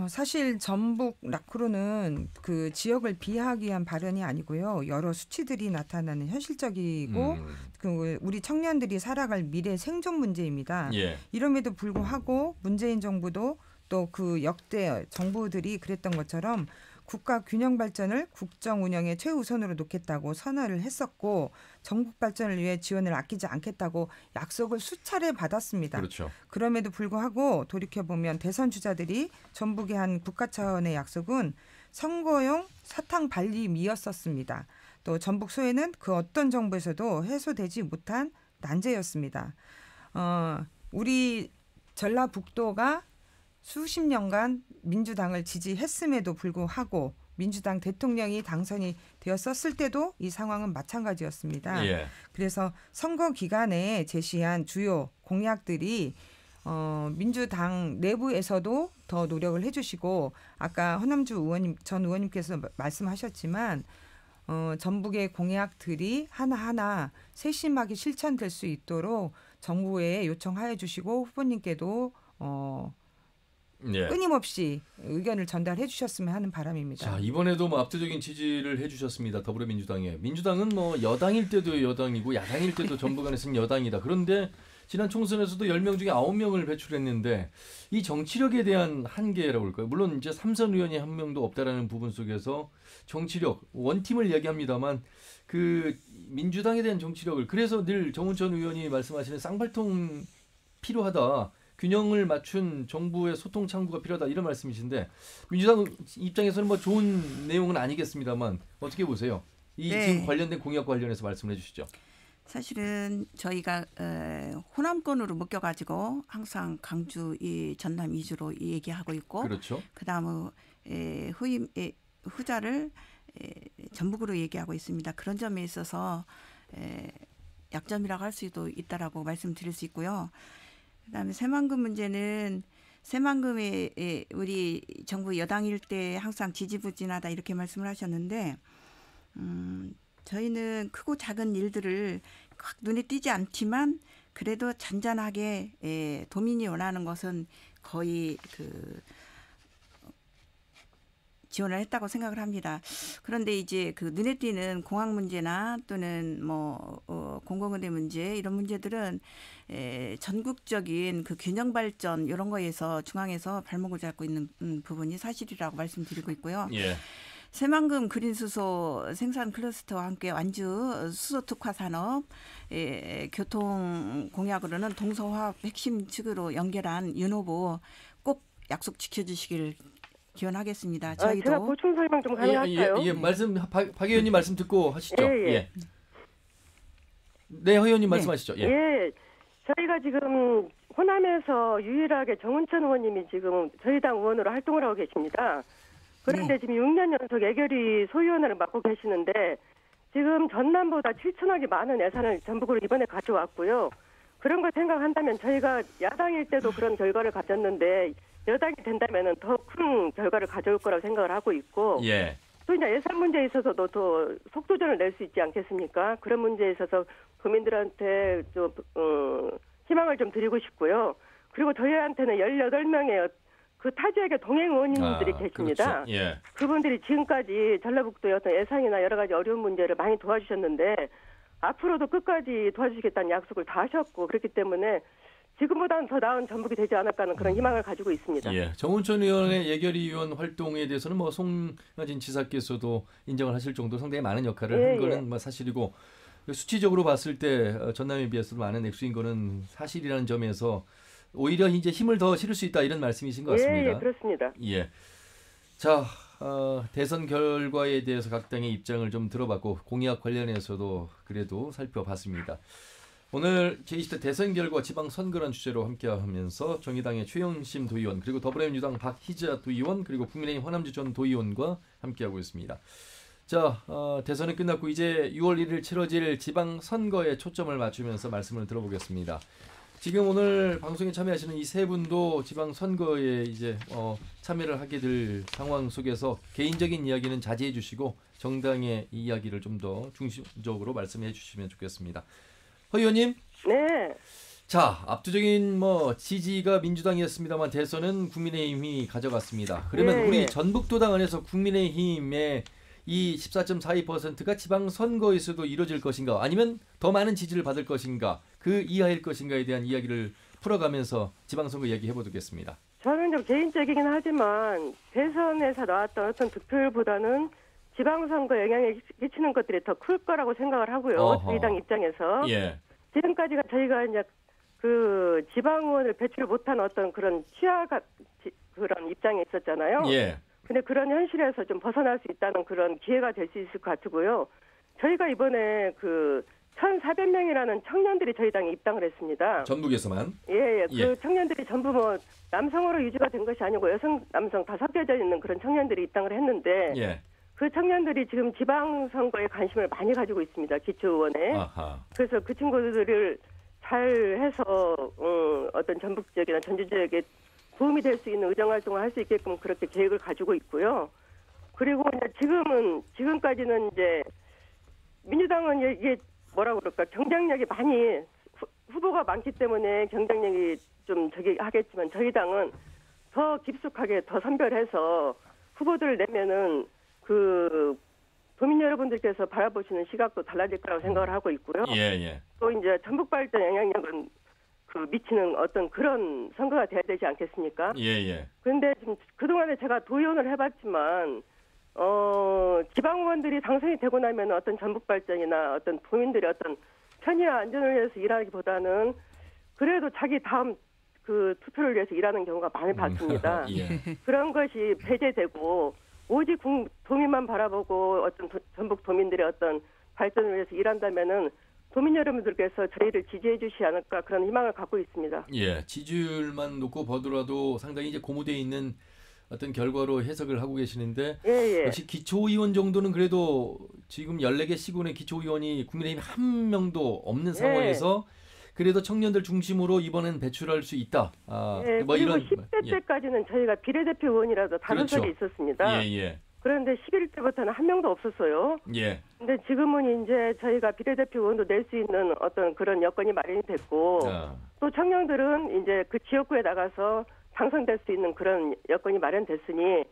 S8: 사실 전북 라크로는 그 지역을 비하하기 위한 발언이 아니고요. 여러 수치들이 나타나는 현실적이고 그 우리 청년들이 살아갈 미래 생존 문제입니다.
S1: 예.
S8: 이럼에도 불구하고 문재인 정부도 또 그 역대 정부들이 그랬던 것처럼 국가 균형 발전을 국정 운영의 최우선으로 놓겠다고 선언을 했었고 전국 발전을 위해 지원을 아끼지 않겠다고 약속을 수차례 받았습니다.
S1: 그렇죠.
S8: 그럼에도 불구하고 돌이켜보면 대선 주자들이 전북에 한 국가 차원의 약속은 선거용 사탕 발림이었었습니다. 또 전북 소외는 그 어떤 정부에서도 해소되지 못한 난제였습니다. 우리 전라북도가 수십 년간 민주당을 지지했음에도 불구하고 민주당 대통령이 당선이 되었었을 때도 이 상황은 마찬가지였습니다.
S1: 예.
S8: 그래서 선거 기간에 제시한 주요 공약들이 민주당 내부에서도 더 노력을 해주시고 아까 허남주 전 의원님께서 말씀하셨지만 전북의 공약들이 하나하나 세심하게 실천될 수 있도록 정부에 요청하여 주시고 후보님께도
S1: 예.
S8: 끊임없이 의견을 전달해 주셨으면 하는 바람입니다.
S1: 자, 이번에도 뭐 압도적인 지지를 해주셨습니다. 더불어민주당에. 민주당은 뭐 여당일 때도 여당이고 야당일 때도 전북 안에서는 여당이다. 그런데 지난 총선에서도 10명 중에 9명을 배출했는데 이 정치력에 대한 한계라고 할까요? 물론 이제 3선 의원이 한 명도 없다라는 부분 속에서 정치력, 원팀을 얘기합니다만 그 민주당에 대한 정치력을 그래서 늘 정운천 의원이 말씀하시는 쌍발통 필요하다. 균형을 맞춘 정부의 소통 창구가 필요하다 이런 말씀이신데 민주당 입장에서는 뭐 좋은 내용은 아니겠습니다만 어떻게 보세요? 이
S7: 네.
S1: 지금 관련된 공약 관련해서 말씀해 주시죠.
S7: 사실은 저희가 호남권으로 묶여가지고 항상 강주 이 전남 위주로 얘기하고 있고
S1: 그렇죠.
S7: 그다음 후자를 전북으로 얘기하고 있습니다. 그런 점에 있어서 약점이라고 할 수도 있다라고 말씀드릴 수 있고요. 그다음에 새만금 문제는 새만금에 우리 정부 여당일 때 항상 지지부진하다 이렇게 말씀을 하셨는데 저희는 크고 작은 일들을 확 눈에 띄지 않지만 그래도 잔잔하게 도민이 원하는 것은 거의 지원을 했다고 생각을 합니다. 그런데 이제 그 눈에 띄는 공항 문제나 또는 공공의대 문제 이런 문제들은 전국적인 그 균형 발전 이런 거에서 중앙에서 발목을 잡고 있는 부분이 사실이라고 말씀드리고 있고요.
S1: 예.
S7: 새만금 그린수소 생산 클러스터와 함께 완주 수소 특화 산업 교통 공약으로는 동서화합 핵심 측으로 연결한 윤 후보 꼭 약속 지켜주시길 기원하겠습니다. 저희도
S9: 제가 보충 설명 좀 가능할까요?
S1: 예, 말씀 박 의원님 말씀 듣고 하시죠.
S9: 예.
S1: 네, 허 의원님 말씀하시죠. 예.
S9: 예. 저희가 지금 호남에서 유일하게 정운천 의원님이 지금 저희 당 의원으로 활동을 하고 계십니다. 그런데 지금 6년 연속 애결위 소위원회를 맡고 계시는데 지금 전남보다 7천억이 많은 예산을 전북으로 이번에 가져왔고요. 그런 걸 생각한다면 저희가 야당일 때도 그런 결과를 가졌는데 여당이 된다면 더 큰 결과를 가져올 거라고 생각을 하고 있고
S1: 예.
S9: 또 이제 예산 문제에 있어서도 더 속도전을 낼 수 있지 않겠습니까? 그런 문제에 있어서 국민들한테 좀 희망을 좀 드리고 싶고요. 그리고 저희한테는 18명의 그 타 지역의 동행 의원님들이 계십니다.
S1: 그렇죠. 예.
S9: 그분들이 지금까지 전라북도의 어떤 예산이나 여러 가지 어려운 문제를 많이 도와주셨는데 앞으로도 끝까지 도와주시겠다는 약속을 다 하셨고 그렇기 때문에 지금보다는 더 나은 전북이 되지 않을까 하는 그런 희망을 가지고 있습니다.
S1: 예. 정운천 의원의 예결위원 활동에 대해서는 뭐 송여진 지사께서도 인정을 하실 정도로 상당히 많은 역할을 한 거는 뭐 사실이고 수치적으로 봤을 때 전남에 비해서 많은 액수인 거는 사실이라는 점에서 오히려 이제 힘을 더 실을 수 있다 이런 말씀이신 것 같습니다.
S9: 예, 그렇습니다.
S1: 예. 자, 대선 결과에 대해서 각 당의 입장을 좀 들어봤고 공약 관련해서도 그래도 살펴봤습니다. 오늘 제20대 대선 결과 지방선거란 주제로 함께하면서 정의당의 최영심 도의원 그리고 더불어민주당 박희자 도의원 그리고 국민의힘 호남지 전 도의원과 함께하고 있습니다. 자, 대선이 끝났고 이제 6월 1일 치러질 지방선거에 초점을 맞추면서 말씀을 들어보겠습니다. 지금 오늘 방송에 참여하시는 이 세 분도 지방선거에 이제 참여를 하게 될 상황 속에서 개인적인 이야기는 자제해 주시고 정당의 이야기를 좀 더 중심적으로 말씀해 주시면 좋겠습니다. 허 의원님.
S9: 네.
S1: 자, 압도적인 지지가 민주당이었습니다만 대선은 국민의힘이 가져갔습니다. 그러면 우리 전북도당 안에서 국민의힘의 이 14.42%가 지방선거에서도 이루어질 것인가 아니면 더 많은 지지를 받을 것인가 그 이하일 것인가에 대한 이야기를 풀어가면서 지방선거 이야기 해보겠습니다.
S9: 저는 좀 개인적이긴 하지만 대선에서 나왔던 어떤 득표율보다는 지방선거 영향을 끼치는 것들이 더 클 거라고 생각을 하고요. 저희 당 입장에서.
S1: 예.
S9: 지금까지가 저희가 이제 그 지방의원을 배출 못한 어떤 그런 그런 입장에 있었잖아요.
S1: 예.
S9: 근데 그런 현실에서 좀 벗어날 수 있다는 그런 기회가 될 수 있을 것 같고요. 저희가 이번에 그 1,400명이라는 청년들이 저희 당에 입당을 했습니다.
S1: 전북에서만?
S9: 예. 그 청년들이 전부 남성으로 유지가 된 것이 아니고 여성, 남성 다 섞여져 있는 그런 청년들이 입당을 했는데
S1: 예.
S9: 그 청년들이 지금 지방선거에 관심을 많이 가지고 있습니다. 기초의원에.
S1: 아하.
S9: 그래서 그 친구들을 잘 해서 어떤 전북 지역이나 전주 지역에 도움이 될 수 있는 의정활동을 할 수 있게끔 그렇게 계획을 가지고 있고요. 그리고 이제 지금까지는 이제 민주당은 이게 뭐라 그럴까 경쟁력이 많이 후보가 많기 때문에 경쟁력이 좀 하겠지만 저희 당은 더 깊숙하게 더 선별해서 후보들을 내면은 그 도민 여러분들께서 바라보시는 시각도 달라질 거라고 생각을 하고 있고요.
S1: 예.
S9: 또 이제 전북 발전 영향력은 그 미치는 어떤 그런 선거가 돼야 되지 않겠습니까?
S1: 예.
S9: 그런데 지금 그동안에 제가 도의원을 해봤지만 지방의원들이 당선이 되고 나면 어떤 전북 발전이나 어떤 도민들의 어떤 편의와 안전을 위해서 일하기보다는 그래도 자기 다음 그 투표를 위해서 일하는 경우가 많이 봤습니다.
S1: 예.
S9: 그런 것이 배제되고 오직 도민만 바라보고 어떤 전북 도민들의 어떤 발전을 위해서 일한다면은 도민 여러분들께서 저희를 지지해 주시지 않을까 그런 희망을 갖고 있습니다.
S1: 예, 지지율만 놓고 보더라도 상당히 이제 고무되어 있는 어떤 결과로 해석을 하고 계시는데 역시 기초의원 정도는 그래도 지금 14개 시군의 기초의원이 국민의힘 한 명도 없는 상황에서 그래도 청년들 중심으로 이번엔 배출할 수 있다.
S9: 그리고
S1: 이런
S9: 10대 때까지는 저희가 비례대표 의원이라도 5석이 있었습니다.
S1: 예.
S9: 그런데 11대부터는 한 명도 없었어요.
S1: 예.
S9: 근데 지금은 이제 저희가 비례대표 의원도 낼 수 있는 어떤 그런 여건이 마련이 됐고 또 청년들은 이제 그 지역구에 나가서 당선될 수 있는 그런 여건이 마련됐으니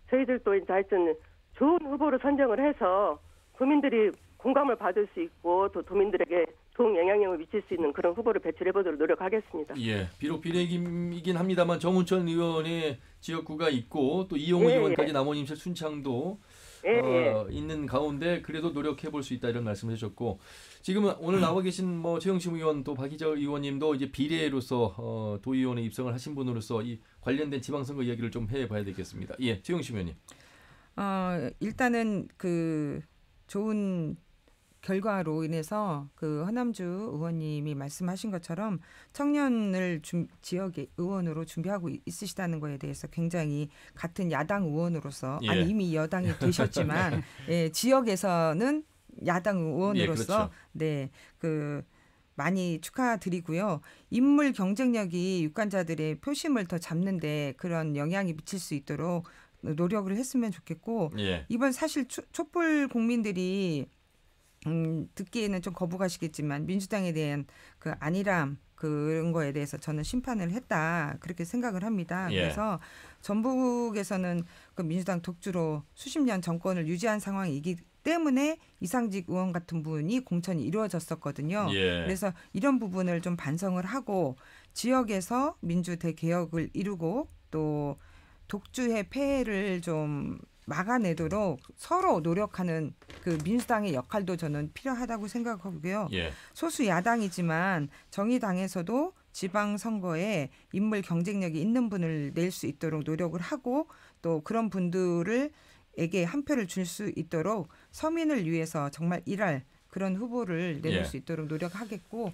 S9: 저희들도 이제 하여튼 좋은 후보를 선정을 해서 국민들이 공감을 받을 수 있고 또 도민들에게 좋은 영향력을 미칠 수 있는 그런 후보를 배출해보도록 노력하겠습니다.
S1: 예, 비록 비례이긴 합니다만 정운천 의원의 지역구가 있고 또 이용훈 의원까지 남원임실 순창도 있는 가운데 그래도 노력해볼 수 있다 이런 말씀을 해주셨고 지금 오늘 나와 계신 최영심 의원 또 박희자 의원님도 이제 비례로서 도의원에 입성을 하신 분으로서 이 관련된 지방선거 이야기를 좀 해봐야 되겠습니다. 예, 최영심 의원님.
S8: 일단은 그 좋은 결과로 인해서 그 허남주 의원님이 말씀하신 것처럼 청년을 지역의 의원으로 준비하고 있으시다는 거에 대해서 굉장히 같은 야당 의원으로서 아니 이미 여당이 되셨지만 지역에서는 야당 의원으로서 그 많이 축하드리고요. 인물 경쟁력이 유권자들의 표심을 더 잡는데 그런 영향이 미칠 수 있도록 노력을 했으면 좋겠고
S1: 예.
S8: 이번 사실 촛불 국민들이 듣기에는 좀 거부가시겠지만 민주당에 대한 그 안일함 그런 거에 대해서 저는 심판을 했다 그렇게 생각을 합니다.
S1: 예.
S8: 그래서 전북에서는 그 민주당 독주로 수십 년 정권을 유지한 상황이기 때문에 이상직 의원 같은 분이 공천이 이루어졌었거든요.
S1: 예.
S8: 그래서 이런 부분을 좀 반성을 하고 지역에서 민주 대개혁을 이루고 또 독주의 폐해를 좀 막아내도록 서로 노력하는 그 민주당의 역할도 저는 필요하다고 생각하고요.
S1: 예.
S8: 소수 야당이지만 정의당에서도 지방선거에 인물 경쟁력이 있는 분을 낼 수 있도록 노력을 하고 또 그런 분들에게 한 표를 줄 수 있도록 서민을 위해서 정말 일할 그런 후보를 내놓을
S1: 예.
S8: 수 있도록 노력하겠고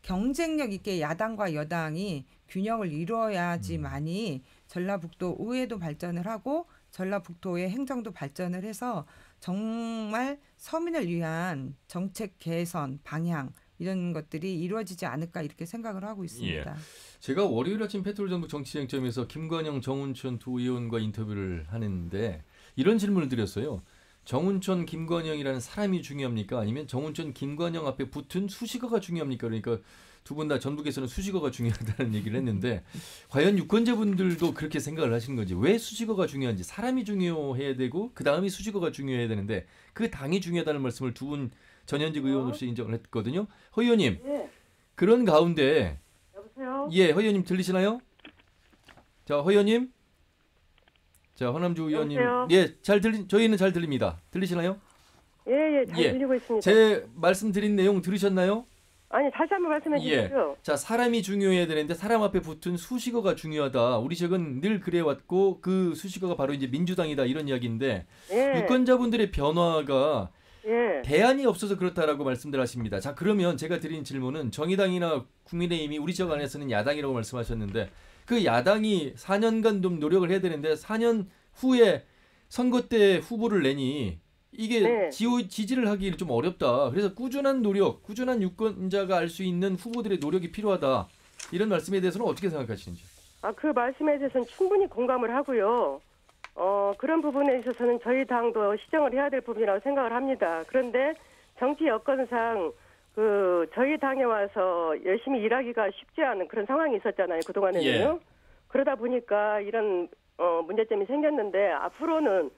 S8: 경쟁력 있게 야당과 여당이 균형을 이루어야지만이 전라북도 의회도 발전을 하고 전라북도의 행정도 발전을 해서 정말 서민을 위한 정책 개선 방향 이런 것들이 이루어지지 않을까 이렇게 생각을 하고 있습니다.
S1: 예. 제가 월요일 아침 페트롤전북 정치쟁점에서 김관영, 정운천 두 의원과 인터뷰를 하는데 이런 질문을 드렸어요. 정운천, 김관영이라는 사람이 중요합니까? 아니면 정운천, 김관영 앞에 붙은 수식어가 중요합니까? 그러니까 두 분 다 전북에서는 수식어가 중요하다는 얘기를 했는데 과연 유권자분들도 그렇게 생각을 하시는 건지 왜 수식어가 중요한지 사람이 중요해야 되고 그다음이 수식어가 중요해야 되는데 그 당이 중요하다는 말씀을 두 분 전현직 의원으로서 인정을 했거든요. 허 의원님.
S9: 예.
S1: 그런 가운데
S9: 여보세요?
S1: 예, 허 의원님 들리시나요? 자, 허 의원님. 자, 허남주 의원님.
S9: 여보세요?
S1: 예, 저희는 잘 들립니다. 들리시나요?
S9: 예, 잘
S1: 예.
S9: 들리고 있습니다.
S1: 제 말씀드린 내용 들으셨나요?
S9: 아니, 다시 한번 말씀해 주십시오.
S1: 자, 사람이 중요해야 되는데 사람 앞에 붙은 수식어가 중요하다. 우리 지역은 늘 그래왔고 그 수식어가 바로 이제 민주당이다 이런 이야기인데
S9: 예.
S1: 유권자분들의 변화가
S9: 예.
S1: 대안이 없어서 그렇다라고 말씀들 하십니다. 자, 그러면 제가 드린 질문은 정의당이나 국민의힘이 우리 지역 안에서는 야당이라고 말씀하셨는데 그 야당이 4년간 좀 노력을 해야 되는데 4년 후에 선거 때 후보를 내니 이게
S9: 네.
S1: 지지를 하기 좀 어렵다. 그래서 꾸준한 노력, 꾸준한 유권자가 알 수 있는 후보들의 노력이 필요하다. 이런 말씀에 대해서는 어떻게 생각하시는지?
S9: 그 말씀에 대해서는 충분히 공감을 하고요. 그런 부분에 있어서는 저희 당도 시정을 해야 될 부분이라고 생각을 합니다. 그런데 정치 여건상 저희 당에 와서 열심히 일하기가 쉽지 않은 그런 상황이 있었잖아요. 그동안에는요.
S1: 예.
S9: 그러다 보니까 이런 문제점이 생겼는데 앞으로는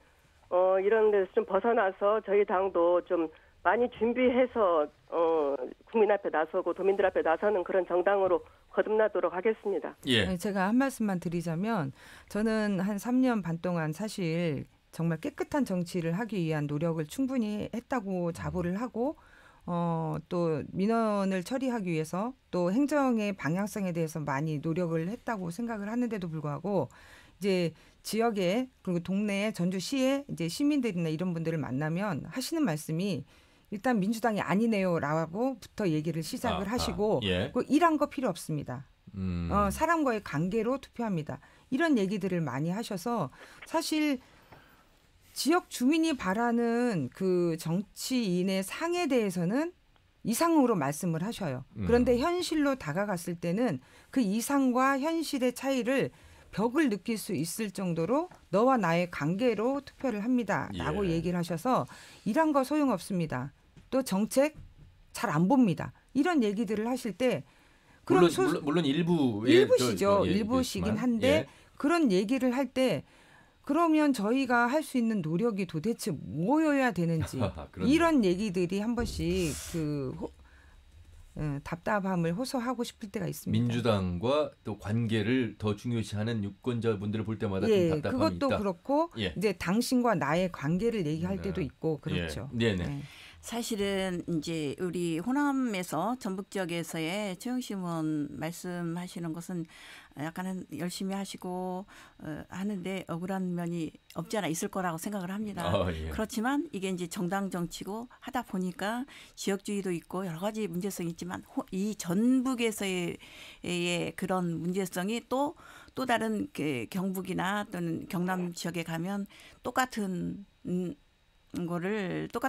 S9: 이런 데서 좀 벗어나서 저희 당도 좀 많이 준비해서 국민 앞에 나서고 도민들 앞에 나서는 그런 정당으로 거듭나도록 하겠습니다.
S1: 예.
S8: 네, 제가 한 말씀만 드리자면 저는 한 3년 반 동안 사실 정말 깨끗한 정치를 하기 위한 노력을 충분히 했다고 자부를 하고 또 민원을 처리하기 위해서 또 행정의 방향성에 대해서 많이 노력을 했다고 생각을 하는데도 불구하고 이제 지역에 그리고 동네에 전주시에 이제 시민들이나 이런 분들을 만나면 하시는 말씀이 일단 민주당이 아니네요라고부터 얘기를 시작을 하시고
S1: 예.
S8: 일한 거 필요 없습니다. 사람과의 관계로 투표합니다. 이런 얘기들을 많이 하셔서 사실 지역 주민이 바라는 그 정치인의 상에 대해서는 이상으로 말씀을 하셔요. 그런데 현실로 다가갔을 때는 그 이상과 현실의 차이를 벽을 느낄 수 있을 정도로 너와 나의 관계로 투표를 합니다라고
S1: 예.
S8: 얘기를 하셔서 일한 거 소용없습니다. 또 정책 잘 안 봅니다. 이런 얘기들을 하실 때 그럼
S1: 물론
S8: 일부시죠. 일부시긴 한데
S1: 예.
S8: 그런 얘기를 할 때 그러면 저희가 할 수 있는 노력이 도대체 뭐여야 되는지 이런 얘기들이 한 번씩 답답함을 호소하고 싶을 때가 있습니다.
S1: 민주당과 또 관계를 더 중요시하는 유권자분들을 볼 때마다
S8: 예,
S1: 좀 답답함이
S8: 그것도
S1: 있다.
S8: 그렇고
S1: 예.
S8: 이제 당신과 나의 관계를 얘기할 때도 있고 그렇죠.
S1: 예. 네네.
S8: 네.
S7: 사실은 이제 우리 호남에서 전북 지역에서의 최영심 의원 말씀하시는 것은 약간은 열심히 하시고 하는데 억울한 면이 없지 않아 있을 거라고 생각을 합니다.
S1: 예.
S7: 그렇지만 이게 이제 정당 정치고 하다 보니까 지역주의도 있고 여러 가지 문제성이 있지만 이 전북에서의 그런 문제성이 또 다른 경북이나 또는 경남 지역에 가면 똑같은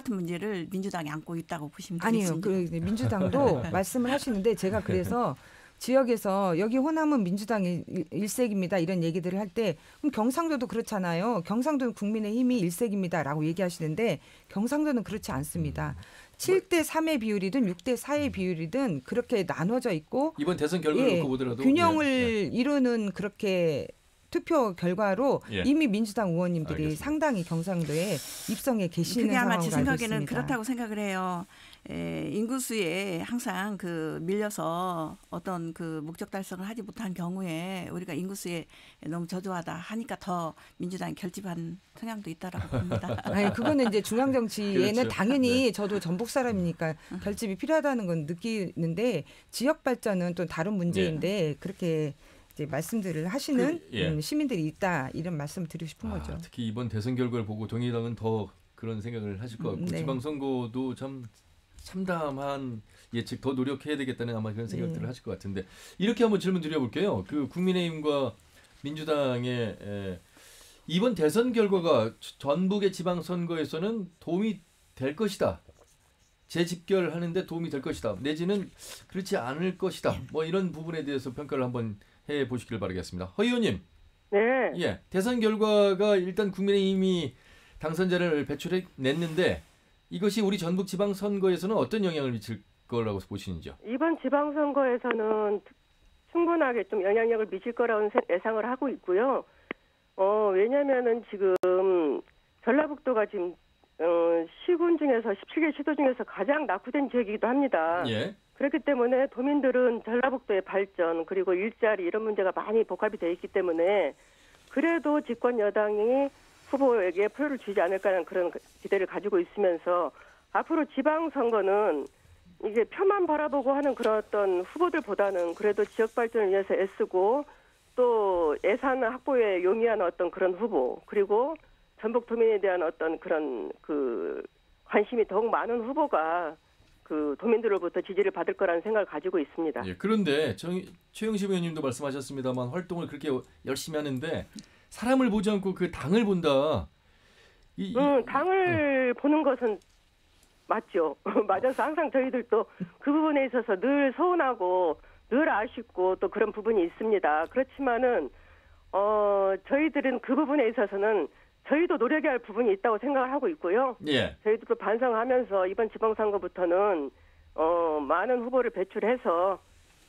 S7: 문제를 민주당이 안고 있다고 보시면 되겠습니다.
S8: 아니요. 민주당도 말씀을 하시는데 제가 그래서 지역에서 여기 호남은 민주당이 일색입니다 이런 얘기들을 할 때 그럼 경상도도 그렇잖아요. 경상도는 국민의힘이 일색입니다라고 얘기하시는데 경상도는 그렇지 않습니다. 7대 3의 비율이든 6대 4의 비율이든 그렇게 나눠져 있고
S1: 이번 대선 결과를 놓고 보더라도
S8: 균형을
S1: 예.
S8: 이루는 그렇게 투표 결과로
S1: 예.
S8: 이미 민주당 의원님들이
S1: 알겠습니다.
S8: 상당히 경상도에 입성해 계시는
S7: 그게 아마
S8: 상황으로
S7: 제
S8: 알고
S7: 생각에는
S8: 있습니다.
S7: 그렇다고 생각을 해요. 인구수에 항상 그 밀려서 어떤 그 목적 달성을 하지 못한 경우에 우리가 인구수에 너무 저조하다 하니까 더 민주당이 결집한 성향도 있다라고 봅니다.
S8: 아니 그거는 이제 중앙 정치에는
S1: 그렇죠.
S8: 당연히 저도 전북 사람이니까 결집이 필요하다는 건 느끼는데 지역 발전은 또 다른 문제인데 그렇게 이제 말씀들을 하시는 시민들이 있다 이런 말씀을 드리고 싶은 거죠.
S1: 특히 이번 대선 결과를 보고 정의당은 더 그런 생각을 하실 것 같고
S8: 네.
S1: 지방선거도 참 참담한 예측 더 노력해야 되겠다는 아마 그런 생각들을 하실 것 같은데 이렇게 한번 질문 드려볼게요. 그 국민의힘과 민주당의 이번 대선 결과가 전북의 지방선거에서는 도움이 될 것이다. 재집결하는데 도움이 될 것이다. 내지는 그렇지 않을 것이다. 뭐 이런 부분에 대해서 평가를 한번 해보시길 바라겠습니다. 허 의원님.
S9: 네.
S1: 예, 대선 결과가 일단 국민의힘이 당선자를 배출해냈는데 이것이 우리 전북 지방선거에서는 어떤 영향을 미칠 거라고 보시는지요?
S9: 이번 지방선거에서는 충분하게 좀 영향력을 미칠 거라고 예상을 하고 있고요. 왜냐면은 지금 전라북도가 지금 시군 중에서 17개 시도 중에서 가장 낙후된 지역이기도 합니다.
S1: 예.
S9: 그렇기 때문에 도민들은 전라북도의 발전 그리고 일자리 이런 문제가 많이 복합이 돼 있기 때문에 그래도 집권 여당이 후보에게 표를 주지 않을까라는 그런 기대를 가지고 있으면서 앞으로 지방선거는 이게 표만 바라보고 하는 그런 어떤 후보들보다는 그래도 지역 발전을 위해서 애쓰고 또 예산 확보에 용이한 어떤 그런 후보 그리고 전북 도민에 대한 어떤 그런 그 관심이 더욱 많은 후보가 그 도민들로부터 지지를 받을 거라는 생각을 가지고 있습니다.
S1: 예, 그런데 최영심 의원님도 말씀하셨습니다만 활동을 그렇게 열심히 하는데 사람을 보지 않고 그 당을 본다.
S9: 당을 보는 것은 맞죠. 맞아서 항상 저희들도 그 부분에 있어서 늘 서운하고 늘 아쉽고 또 그런 부분이 있습니다. 그렇지만은 저희들은 그 부분에 있어서는 저희도 노력해야 할 부분이 있다고 생각을 하고 있고요.
S1: 예.
S9: 저희도 반성하면서 이번 지방선거부터는 많은 후보를 배출해서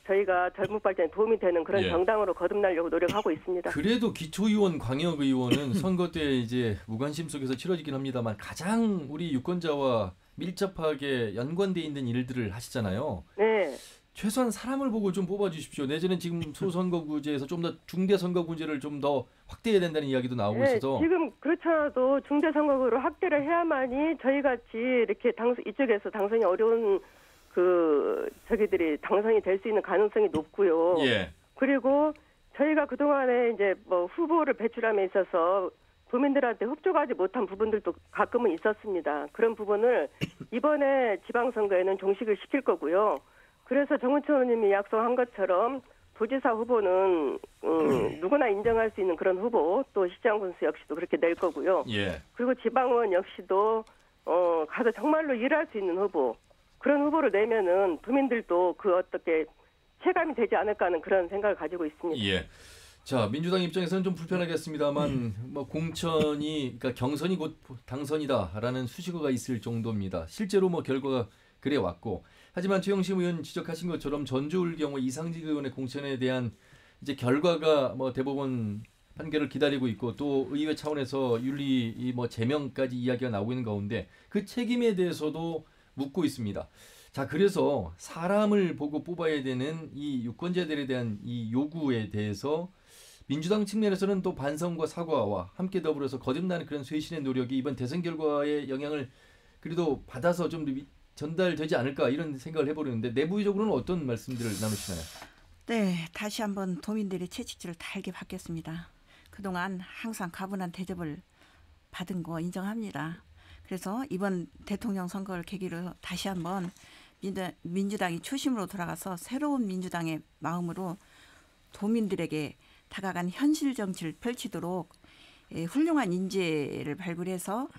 S9: 저희가 젊은 발전에 도움이 되는 그런 정당으로 거듭나려고 노력하고 있습니다.
S1: 그래도 기초의원, 광역의원은 선거 때 이제 무관심 속에서 치러지긴 합니다만 가장 우리 유권자와 밀접하게 연관돼 있는 일들을 하시잖아요.
S9: 네.
S1: 최소한 사람을 보고 좀 뽑아주십시오. 내지는 지금 소선거구제에서 좀 더 중대선거구제를 좀 더 확대해야 된다는 이야기도 나오고 있어서.
S9: 지금 그렇잖아도 중대선거구로 확대를 해야만이 저희 같이 이렇게 이쪽에서 당선이 어려운 저기들이 당선이 될 수 있는 가능성이 높고요.
S1: 예.
S9: 그리고 저희가 그동안에 이제 뭐 후보를 배출함에 있어서 도민들한테 흡족하지 못한 부분들도 가끔은 있었습니다. 그런 부분을 이번에 지방선거에는 종식을 시킬 거고요. 그래서 정은천 의원님이 약속한 것처럼 도지사 후보는 누구나 인정할 수 있는 그런 후보, 또 시장 군수 역시도 그렇게 낼 거고요.
S1: 예.
S9: 그리고 지방의원 역시도 가서 정말로 일할 수 있는 후보, 그런 후보를 내면은 도민들도 어떻게 체감이 되지 않을까 하는 그런 생각을 가지고 있습니다.
S1: 예. 자, 민주당 입장에서는 좀 불편하겠습니다만 뭐 공천이 그러니까 경선이 곧 당선이다라는 수식어가 있을 정도입니다. 실제로 뭐 결과가 그래 왔고. 하지만 최영심 의원 지적하신 것처럼 전주울 경우 이상직 의원의 공천에 대한 이제 결과가 뭐 대법원 판결을 기다리고 있고 또 의회 차원에서 윤리 뭐 제명까지 이야기가 나오고 있는 가운데 그 책임에 대해서도 묻고 있습니다. 자, 그래서 사람을 보고 뽑아야 되는 이 유권자들에 대한 이 요구에 대해서 민주당 측면에서는 또 반성과 사과와 함께 더불어서 거듭나는 그런 쇄신의 노력이 이번 대선 결과의 영향을 그래도 받아서 좀 전달되지 않을까 이런 생각을 해보려는데 내부적으로는 어떤 말씀들을 나누시나요?
S7: 네, 다시 한번 도민들의 채찍질을 달게 받겠습니다. 그동안 항상 가분한 대접을 받은 거 인정합니다. 그래서 이번 대통령 선거를 계기로 다시 한번 민주당이 초심으로 돌아가서 새로운 민주당의 마음으로 도민들에게 다가간 현실 정치를 펼치도록 훌륭한 인재를 발굴해서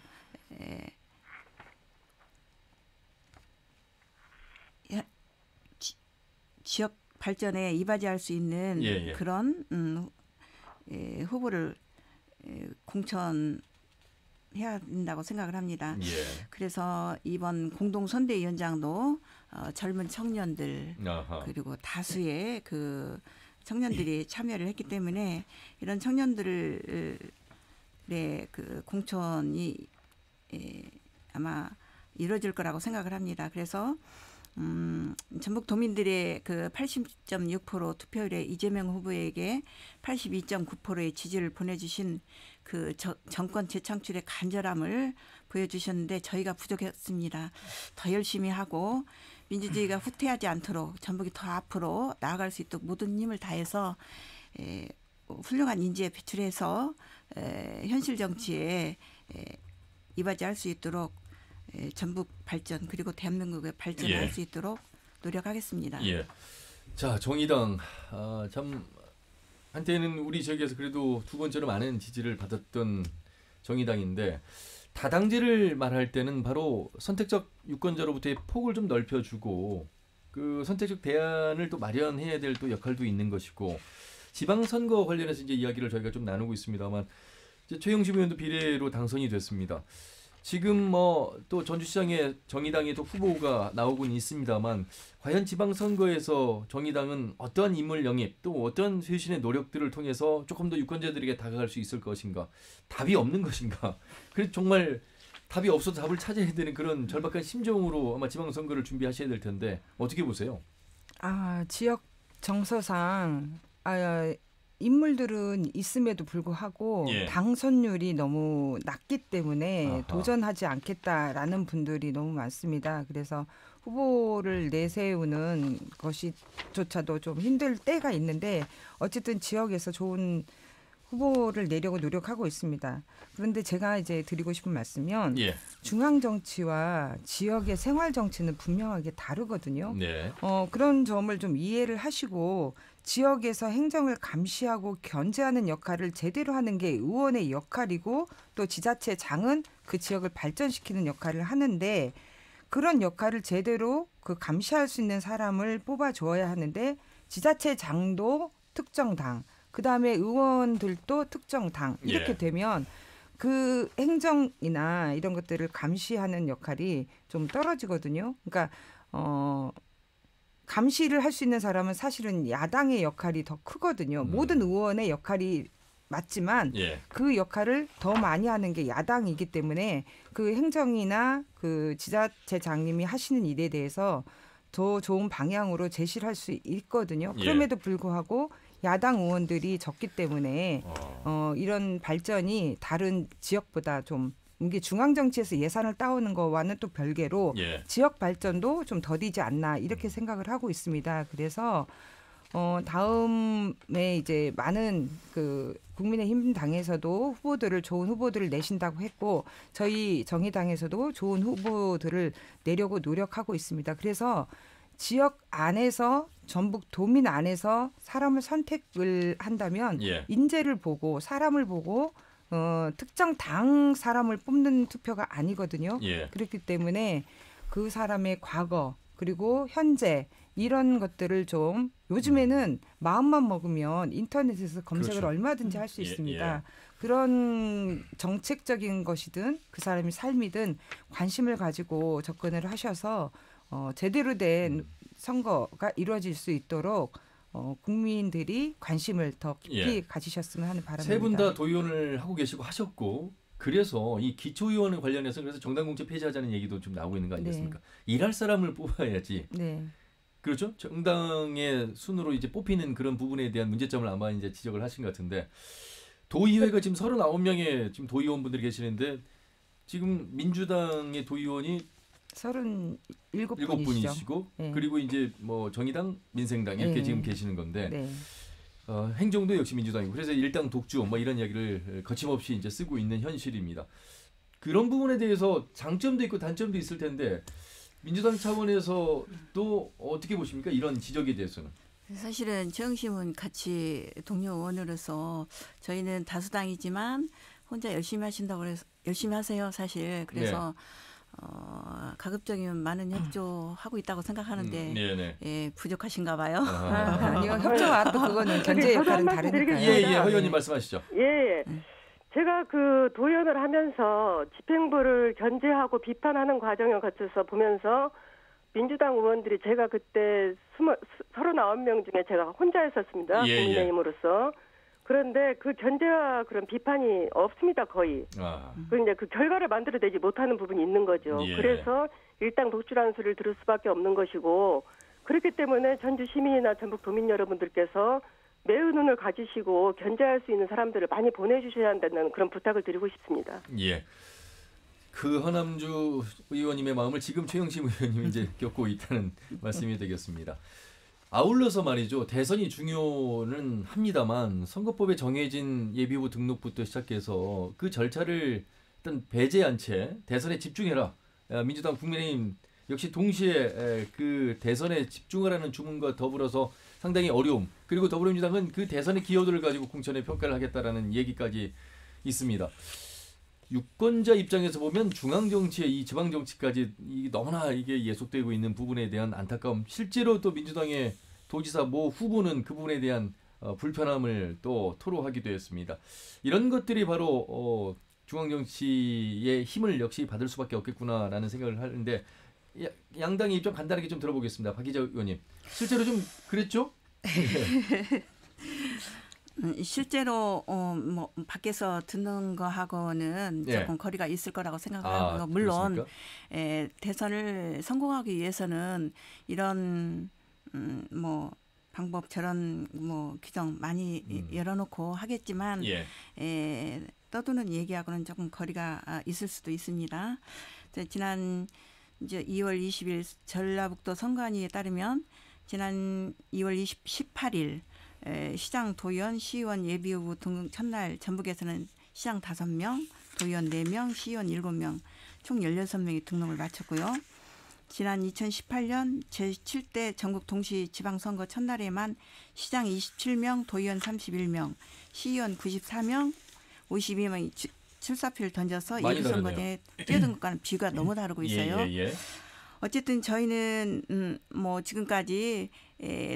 S7: 지역 발전에 이바지할 수 있는
S1: 예, 예.
S7: 그런 후보를 공천해야 된다고 생각을 합니다.
S1: 예.
S7: 그래서 이번 공동선대위원장도 젊은 청년들
S1: 아하.
S7: 그리고 다수의 그 청년들이 참여를 했기 때문에 이런 청년들의 그 공천이 아마 이루어질 거라고 생각을 합니다. 그래서 전북 도민들의 그 80.6% 투표율에 이재명 후보에게 82.9%의 지지를 보내주신 그 정권 재창출의 간절함을 보여주셨는데 저희가 부족했습니다. 더 열심히 하고 민주주의가 후퇴하지 않도록 전북이 더 앞으로 나아갈 수 있도록 모든 힘을 다해서 훌륭한 인재 배출해서 현실 정치에 이바지할 수 있도록 전북 발전 그리고 대한민국의 발전을 할 수 있도록 노력하겠습니다.
S1: 예. 자, 정의당 참 한때는 우리 지역에서 그래도 두 번째로 많은 지지를 받았던 정의당인데 다당제를 말할 때는 바로 선택적 유권자로부터의 폭을 좀 넓혀주고 그 선택적 대안을 또 마련해야 될 또 역할도 있는 것이고 지방선거 관련해서 이제 이야기를 저희가 좀 나누고 있습니다만 이제 최영심 의원도 비례로 당선이 됐습니다. 지금 뭐 또 전주시장에 정의당의 또 후보가 나오곤 있습니다만 과연 지방선거에서 정의당은 어떠한 인물 영입 또 어떤 쇄신의 노력들을 통해서 조금 더 유권자들에게 다가갈 수 있을 것인가 답이 없는 것인가 그래서 정말 답이 없어도 답을 찾아야 되는 그런 절박한 심정으로 아마 지방선거를 준비하셔야 될 텐데 어떻게 보세요?
S8: 지역 정서상 인물들은 있음에도 불구하고
S1: 예.
S8: 당선율이 너무 낮기 때문에
S1: 아하.
S8: 도전하지 않겠다라는 분들이 너무 많습니다. 그래서 후보를 내세우는 것이조차도 좀 힘들 때가 있는데 어쨌든 지역에서 좋은 후보를 내려고 노력하고 있습니다. 그런데 제가 이제 드리고 싶은 말씀은
S1: 예.
S8: 중앙 정치와 지역의 생활 정치는 분명하게 다르거든요.
S1: 네.
S8: 그런 점을 좀 이해를 하시고 지역에서 행정을 감시하고 견제하는 역할을 제대로 하는 게 의원의 역할이고 또 지자체장은 그 지역을 발전시키는 역할을 하는데 그런 역할을 제대로 그 감시할 수 있는 사람을 뽑아줘야 하는데 지자체장도 특정 당, 그다음에 의원들도 특정 당 이렇게
S1: 예.
S8: 되면 그 행정이나 이런 것들을 감시하는 역할이 좀 떨어지거든요. 그러니까 감시를 할 수 있는 사람은 사실은 야당의 역할이 더 크거든요. 모든 의원의 역할이 맞지만
S1: 예.
S8: 그 역할을 더 많이 하는 게 야당이기 때문에 그 행정이나 그 지자체장님이 하시는 일에 대해서 더 좋은 방향으로 제시를 할 수 있거든요.
S1: 예.
S8: 그럼에도 불구하고 야당 의원들이 적기 때문에 이런 발전이 다른 지역보다 좀 이게 중앙 정치에서 예산을 따오는 거와는 또 별개로
S1: 예.
S8: 지역 발전도 좀 더디지 않나 이렇게 생각을 하고 있습니다. 그래서 다음에 이제 많은 그 국민의힘 당에서도 좋은 후보들을 내신다고 했고 저희 정의당에서도 좋은 후보들을 내려고 노력하고 있습니다. 그래서 지역 안에서 전북 도민 안에서 사람을 선택을 한다면
S1: 예.
S8: 인재를 보고 사람을 보고 특정 당 사람을 뽑는 투표가 아니거든요.
S1: 예.
S8: 그렇기 때문에 그 사람의 과거 그리고 현재 이런 것들을 좀 요즘에는 마음만 먹으면 인터넷에서 검색을
S1: 그렇죠.
S8: 얼마든지 할 수
S1: 예,
S8: 있습니다.
S1: 예.
S8: 그런 정책적인 것이든 그 사람의 삶이든 관심을 가지고 접근을 하셔서 제대로 된 선거가 이루어질 수 있도록 국민들이 관심을 더 깊이
S1: 예.
S8: 가지셨으면 하는 바람입니다.
S1: 세 분 다 도의원을 하고 계시고 하셨고 그래서 이 기초의원 관련해서 그래서 정당공천 폐지하자는 얘기도 좀 나오고 있는 거 아니겠습니까? 일할 사람을 뽑아야지.
S8: 네.
S1: 그렇죠? 정당의 순으로 이제 뽑히는 그런 부분에 대한 문제점을 아마 이제 지적을 하신 것 같은데 도의회가 지금 39명의 지금 도의원분들이 계시는데 지금 민주당의 도의원이
S8: 37분이시고
S1: 네. 그리고 이제 뭐 정의당, 민생당 이렇게
S8: 네.
S1: 지금 계시는 건데
S8: 네.
S1: 행정도 역시 민주당이고 그래서 일당 독주 뭐 이런 이야기를 거침없이 이제 쓰고 있는 현실입니다. 그런 부분에 대해서 장점도 있고 단점도 있을 텐데 민주당 차원에서도 어떻게 보십니까? 이런 지적에 대해서는.
S7: 사실은 최영심은 같이 동료 의원으로서 저희는 다수당이지만 혼자 열심히 하신다고 그래서 열심히 하세요 사실. 그래서 가급적이면 많은 협조하고 있다고 생각하는데 예, 부족하신가 봐요.
S8: 아니요, 협조와 또 그거는 견제 역할은 다르니까요.
S1: 예, 허 의원님 말씀하시죠.
S9: 예. 제가 그 도의원을 하면서 집행부를 견제하고 비판하는 과정을 거쳐서 보면서 민주당 의원들이 제가 그때 39명 중에 제가 혼자였었습니다. 국민의힘으로서. 그런데 그 견제와 그런 비판이 없습니다, 거의. 그 이제 그 결과를 만들어내지 못하는 부분이 있는 거죠. 그래서 일당 독주라는 소리를 들을 수밖에 없는 것이고, 그렇기 때문에 전주 시민이나 전북 도민 여러분들께서 매우 눈을 가지시고 견제할 수 있는 사람들을 많이 보내주셔야 한다는 그런 부탁을 드리고 싶습니다.
S1: 예. 그 허남주 의원님의 마음을 지금 최영심 의원님이 이제 겪고 있다는 말씀이 되겠습니다. 아울러서 말이죠. 대선이 중요는 합니다만 선거법에 정해진 예비후보 등록부터 시작해서 그 절차를 일단 배제한 채 대선에 집중해라. 민주당, 국민의힘 역시 동시에 그 대선에 집중하라는 주문과 더불어서 상당히 어려움. 그리고 더불어민주당은 그 대선의 기여도를 가지고 공천에 평가를 하겠다라는 얘기까지 있습니다. 유권자 입장에서 보면 중앙정치에 이 지방정치까지 너무나 이게 예속되고 있는 부분에 대한 안타까움, 실제로 또 민주당의 도지사 모 후보는 그 부분에 대한 불편함을 또 토로하기도 했습니다. 이런 것들이 바로 중앙정치의 힘을 역시 받을 수밖에 없겠구나라는 생각을 하는데, 양당의 입장 간단하게 좀 들어보겠습니다. 박희자 의원님. 실제로 좀 그랬죠?
S7: 실제로 뭐 밖에서 듣는 거하고는 조금 거리가 있을 거라고 생각하고요. 물론 대선을 성공하기 위해서는 이런 뭐 방법 저런 뭐 규정 많이 열어놓고 하겠지만 떠도는 얘기하고는 조금 거리가 있을 수도 있습니다. 지난 이제 2월 20일 전라북도 선관위에 따르면 지난 2월 18일 시장 도의원, 시의원 예비후보 등록 첫날 전북에서는 시장 5명, 도의원 4명, 시의원 7명, 총 16명이 등록을 마쳤고요. 지난 2018년 제7대 전국 동시 지방선거 첫날에만 시장 27명, 도의원 31명, 시의원 94명, 52명이 출사표를 던져서 예비선거에 뛰어든 것과는 비교가 너무 다르고 있어요. 어쨌든 저희는 뭐 지금까지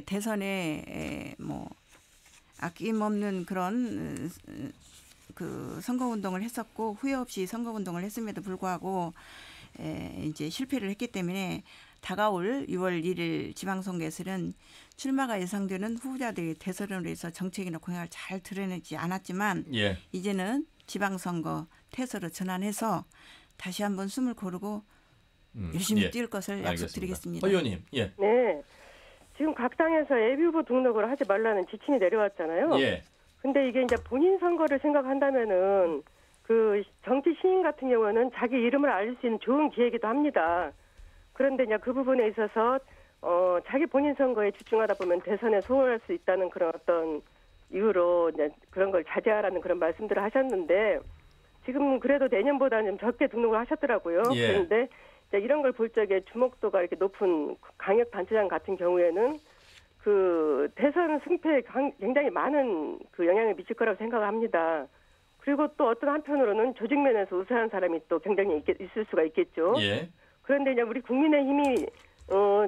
S7: 대선에 뭐 아낌없는 그런 그 선거운동을 했었고 후회 없이 선거운동을 했음에도 불구하고 이제 실패를 했기 때문에 다가올 6월 1일 지방선거에서는 출마가 예상되는 후보자들이 대선으로 해서 정책이나 공약을 잘 드러내지 않았지만 이제는 지방선거 태서로 전환해서 다시 한번 숨을 고르고 열심히 뛸 것을 약속드리겠습니다.
S1: 허 의원님.
S9: 네. 지금 각 당에서 예비후보 등록을 하지 말라는 지침이 내려왔잖아요. 근데 이게 이제 본인 선거를 생각한다면은 그 정치 시인 같은 경우는 자기 이름을 알릴 수 있는 좋은 기회이기도 합니다. 그런데 이제 그 부분에 있어서 자기 본인 선거에 집중하다 보면 대선에 소홀할 수 있다는 그런 어떤 이유로 이제 그런 걸 자제하라는 그런 말씀들을 하셨는데 지금 그래도 내년보다는 좀 적게 등록을 하셨더라고요. 그런데 이런 걸 볼 적에 주목도가 이렇게 높은 강력단체장 같은 경우에는 그 대선 승패에 굉장히 많은 그 영향을 미칠 거라고 생각을 합니다. 그리고 또 어떤 한편으로는 조직면에서 우세한 사람이 또 굉장히 있을 수가 있겠죠. 그런데 이제 우리 국민의힘이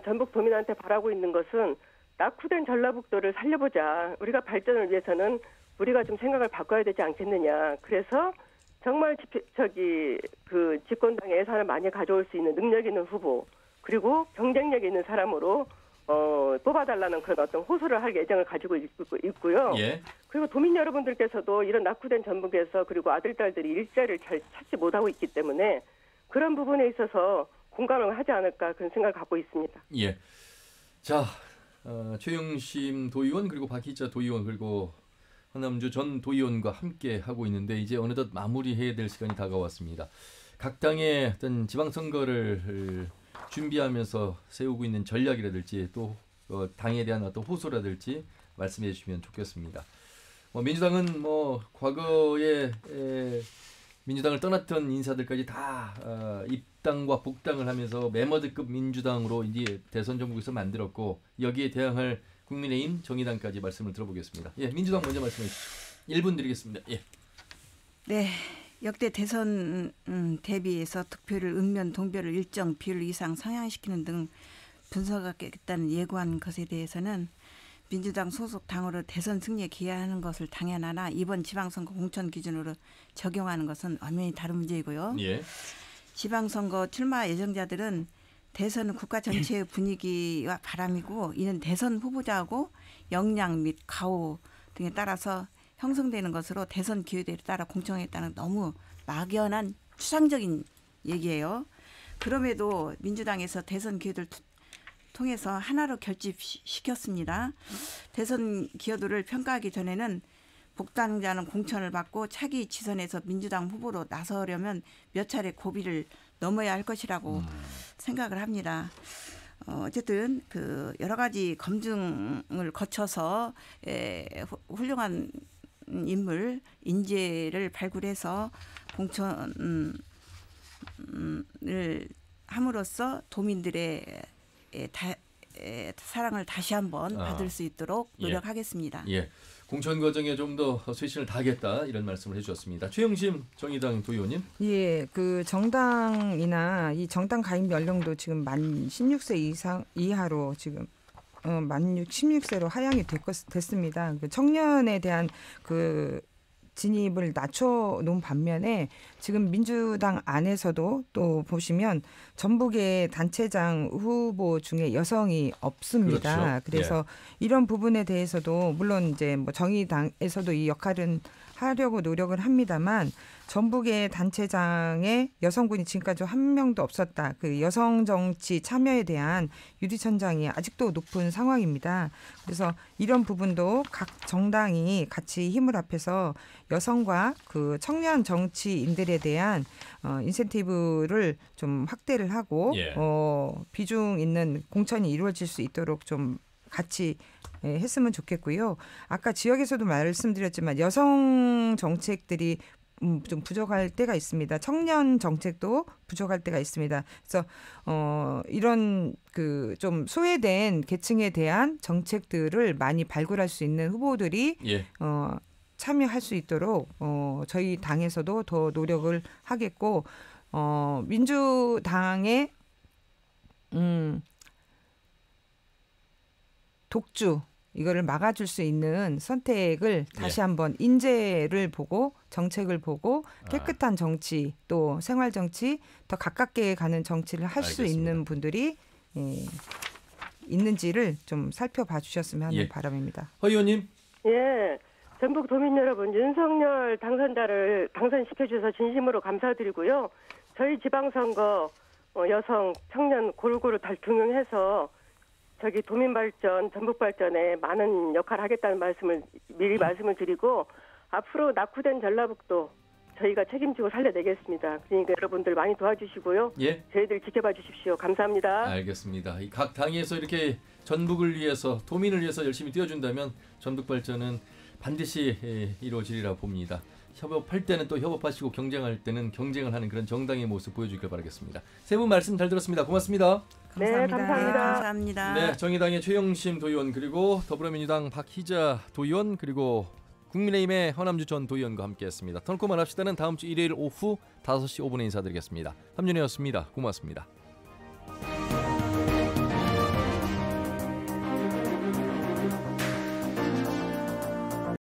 S9: 전북 도민한테 바라고 있는 것은 낙후된 전라북도를 살려보자. 우리가 발전을 위해서는 우리가 좀 생각을 바꿔야 되지 않겠느냐. 그래서 정말 그 집권당의 예산을 많이 가져올 수 있는 능력 있는 후보 그리고 경쟁력 있는 사람으로 뽑아달라는 그런 어떤 호소를 할 예정을 가지고 있고요. 그리고 도민 여러분들께서도 이런 낙후된 전북에서 그리고 아들, 딸들이 일자리를 잘 찾지 못하고 있기 때문에 그런 부분에 있어서 공감을 하지 않을까 그런 생각을 갖고 있습니다.
S1: 자, 최영심 도의원 그리고 박희자 도의원 그리고 허남주 전 도의원과 함께 하고 있는데 이제 어느덧 마무리해야 될 시간이 다가왔습니다. 각 당의 어떤 지방선거를 준비하면서 세우고 있는 전략이라든지 또 당에 대한 어떤 호소라든지 말씀해 주시면 좋겠습니다. 민주당은 과거에 민주당을 떠났던 인사들까지 다 입당과 복당을 하면서 매머드급 민주당으로 이제 대선 전국에서 만들었고 여기에 대항할 국민의힘, 정의당까지 말씀을 들어보겠습니다. 민주당 먼저 말씀해 주시죠. 1분 드리겠습니다.
S7: 네, 역대 대선 대비해서 득표를 읍면 동별을 일정 비율 이상 상향시키는 등 분석하겠다는 예고한 것에 대해서는 민주당 소속 당으로 대선 승리에 기여하는 것을 당연하나 이번 지방선거 공천 기준으로 적용하는 것은 엄연히 다른 문제이고요.
S1: 예.
S7: 지방선거 출마 예정자들은 대선은 국가 전체의 분위기와 바람이고 이는 대선 후보자하고 역량 및 가오 등에 따라서 형성되는 것으로 대선 기여도에 따라 공천했다는 너무 막연한 추상적인 얘기예요. 그럼에도 민주당에서 대선 기여도를 통해서 하나로 결집시켰습니다. 대선 기여도를 평가하기 전에는 복당자는 공천을 받고 차기 지선에서 민주당 후보로 나서려면 몇 차례 고비를 넘어야 할 것이라고 생각을 합니다. 어쨌든 그 여러 가지 검증을 거쳐서 훌륭한 인물, 인재를 발굴해서 공천을 함으로써 도민들의 사랑을 다시 한번 받을 수 있도록 노력하겠습니다.
S1: 예. 공천 과정에 좀 더 쇄신을 다하겠다 이런 말씀을 해주셨습니다. 최영심 정의당 도의원님.
S8: 예, 그 정당이나 이 정당 가입 연령도 지금 만 16세 이하로 지금 만 16세로 하향이 됐습니다. 그 청년에 대한 그 진입을 낮춰놓은 반면에 지금 민주당 안에서도 또 보시면 전북의 단체장 후보 중에 여성이 없습니다.
S1: 그렇죠.
S8: 그래서 이런 부분에 대해서도 물론 이제 뭐 정의당에서도 이 역할은 하려고 노력을 합니다만 전북의 단체장에 여성분이 지금까지 한 명도 없었다. 그 여성 정치 참여에 대한 유리천장이 아직도 높은 상황입니다. 그래서 이런 부분도 각 정당이 같이 힘을 합해서 여성과 그 청년 정치인들에 대한 인센티브를 좀 확대를 하고 비중 있는 공천이 이루어질 수 있도록 좀 같이 했으면 좋겠고요. 아까 지역에서도 말씀드렸지만 여성 정책들이 좀 부족할 때가 있습니다. 청년 정책도 부족할 때가 있습니다. 그래서 이런 그 좀 소외된 계층에 대한 정책들을 많이 발굴할 수 있는 후보들이 참여할 수 있도록 저희 당에서도 더 노력을 하겠고 민주당의 독주 이거를 막아줄 수 있는 선택을 다시 한번 인재를 보고 정책을 보고 깨끗한 정치 또 생활 정치 더 가깝게 가는 정치를 할 수 있는 분들이 있는지를 좀 살펴봐 주셨으면 하는 바람입니다.
S1: 허 의원님.
S9: 예. 전북 도민 여러분 윤석열 당선자를 당선시켜 주셔서 진심으로 감사드리고요. 저희 지방선거 여성 청년 골고루 등용해서 저기 도민발전, 전북발전에 많은 역할을 하겠다는 말씀을 미리 말씀을 드리고 앞으로 낙후된 전라북도 저희가 책임지고 살려내겠습니다. 그러니까 여러분들 많이 도와주시고요. 저희들 지켜봐 주십시오. 감사합니다.
S1: 알겠습니다. 각 당에서 이렇게 전북을 위해서 도민을 위해서 열심히 뛰어준다면 전북발전은 반드시 이루어지리라 봅니다. 협업할 때는 또 협업하시고 경쟁할 때는 경쟁을 하는 그런 정당의 모습 보여주길 바라겠습니다. 세 분 말씀 잘 들었습니다. 고맙습니다.
S9: 네, 감사합니다.
S7: 감사합니다.
S1: 네, 정의당의 최영심 도의원 그리고 더불어민주당 박희자 도의원 그리고 국민의힘의 허남주 전 도의원과 함께했습니다. 털고 말합시다는 다음 주 일요일 오후 5시 5분에 인사드리겠습니다. 함윤혜였습니다. 고맙습니다.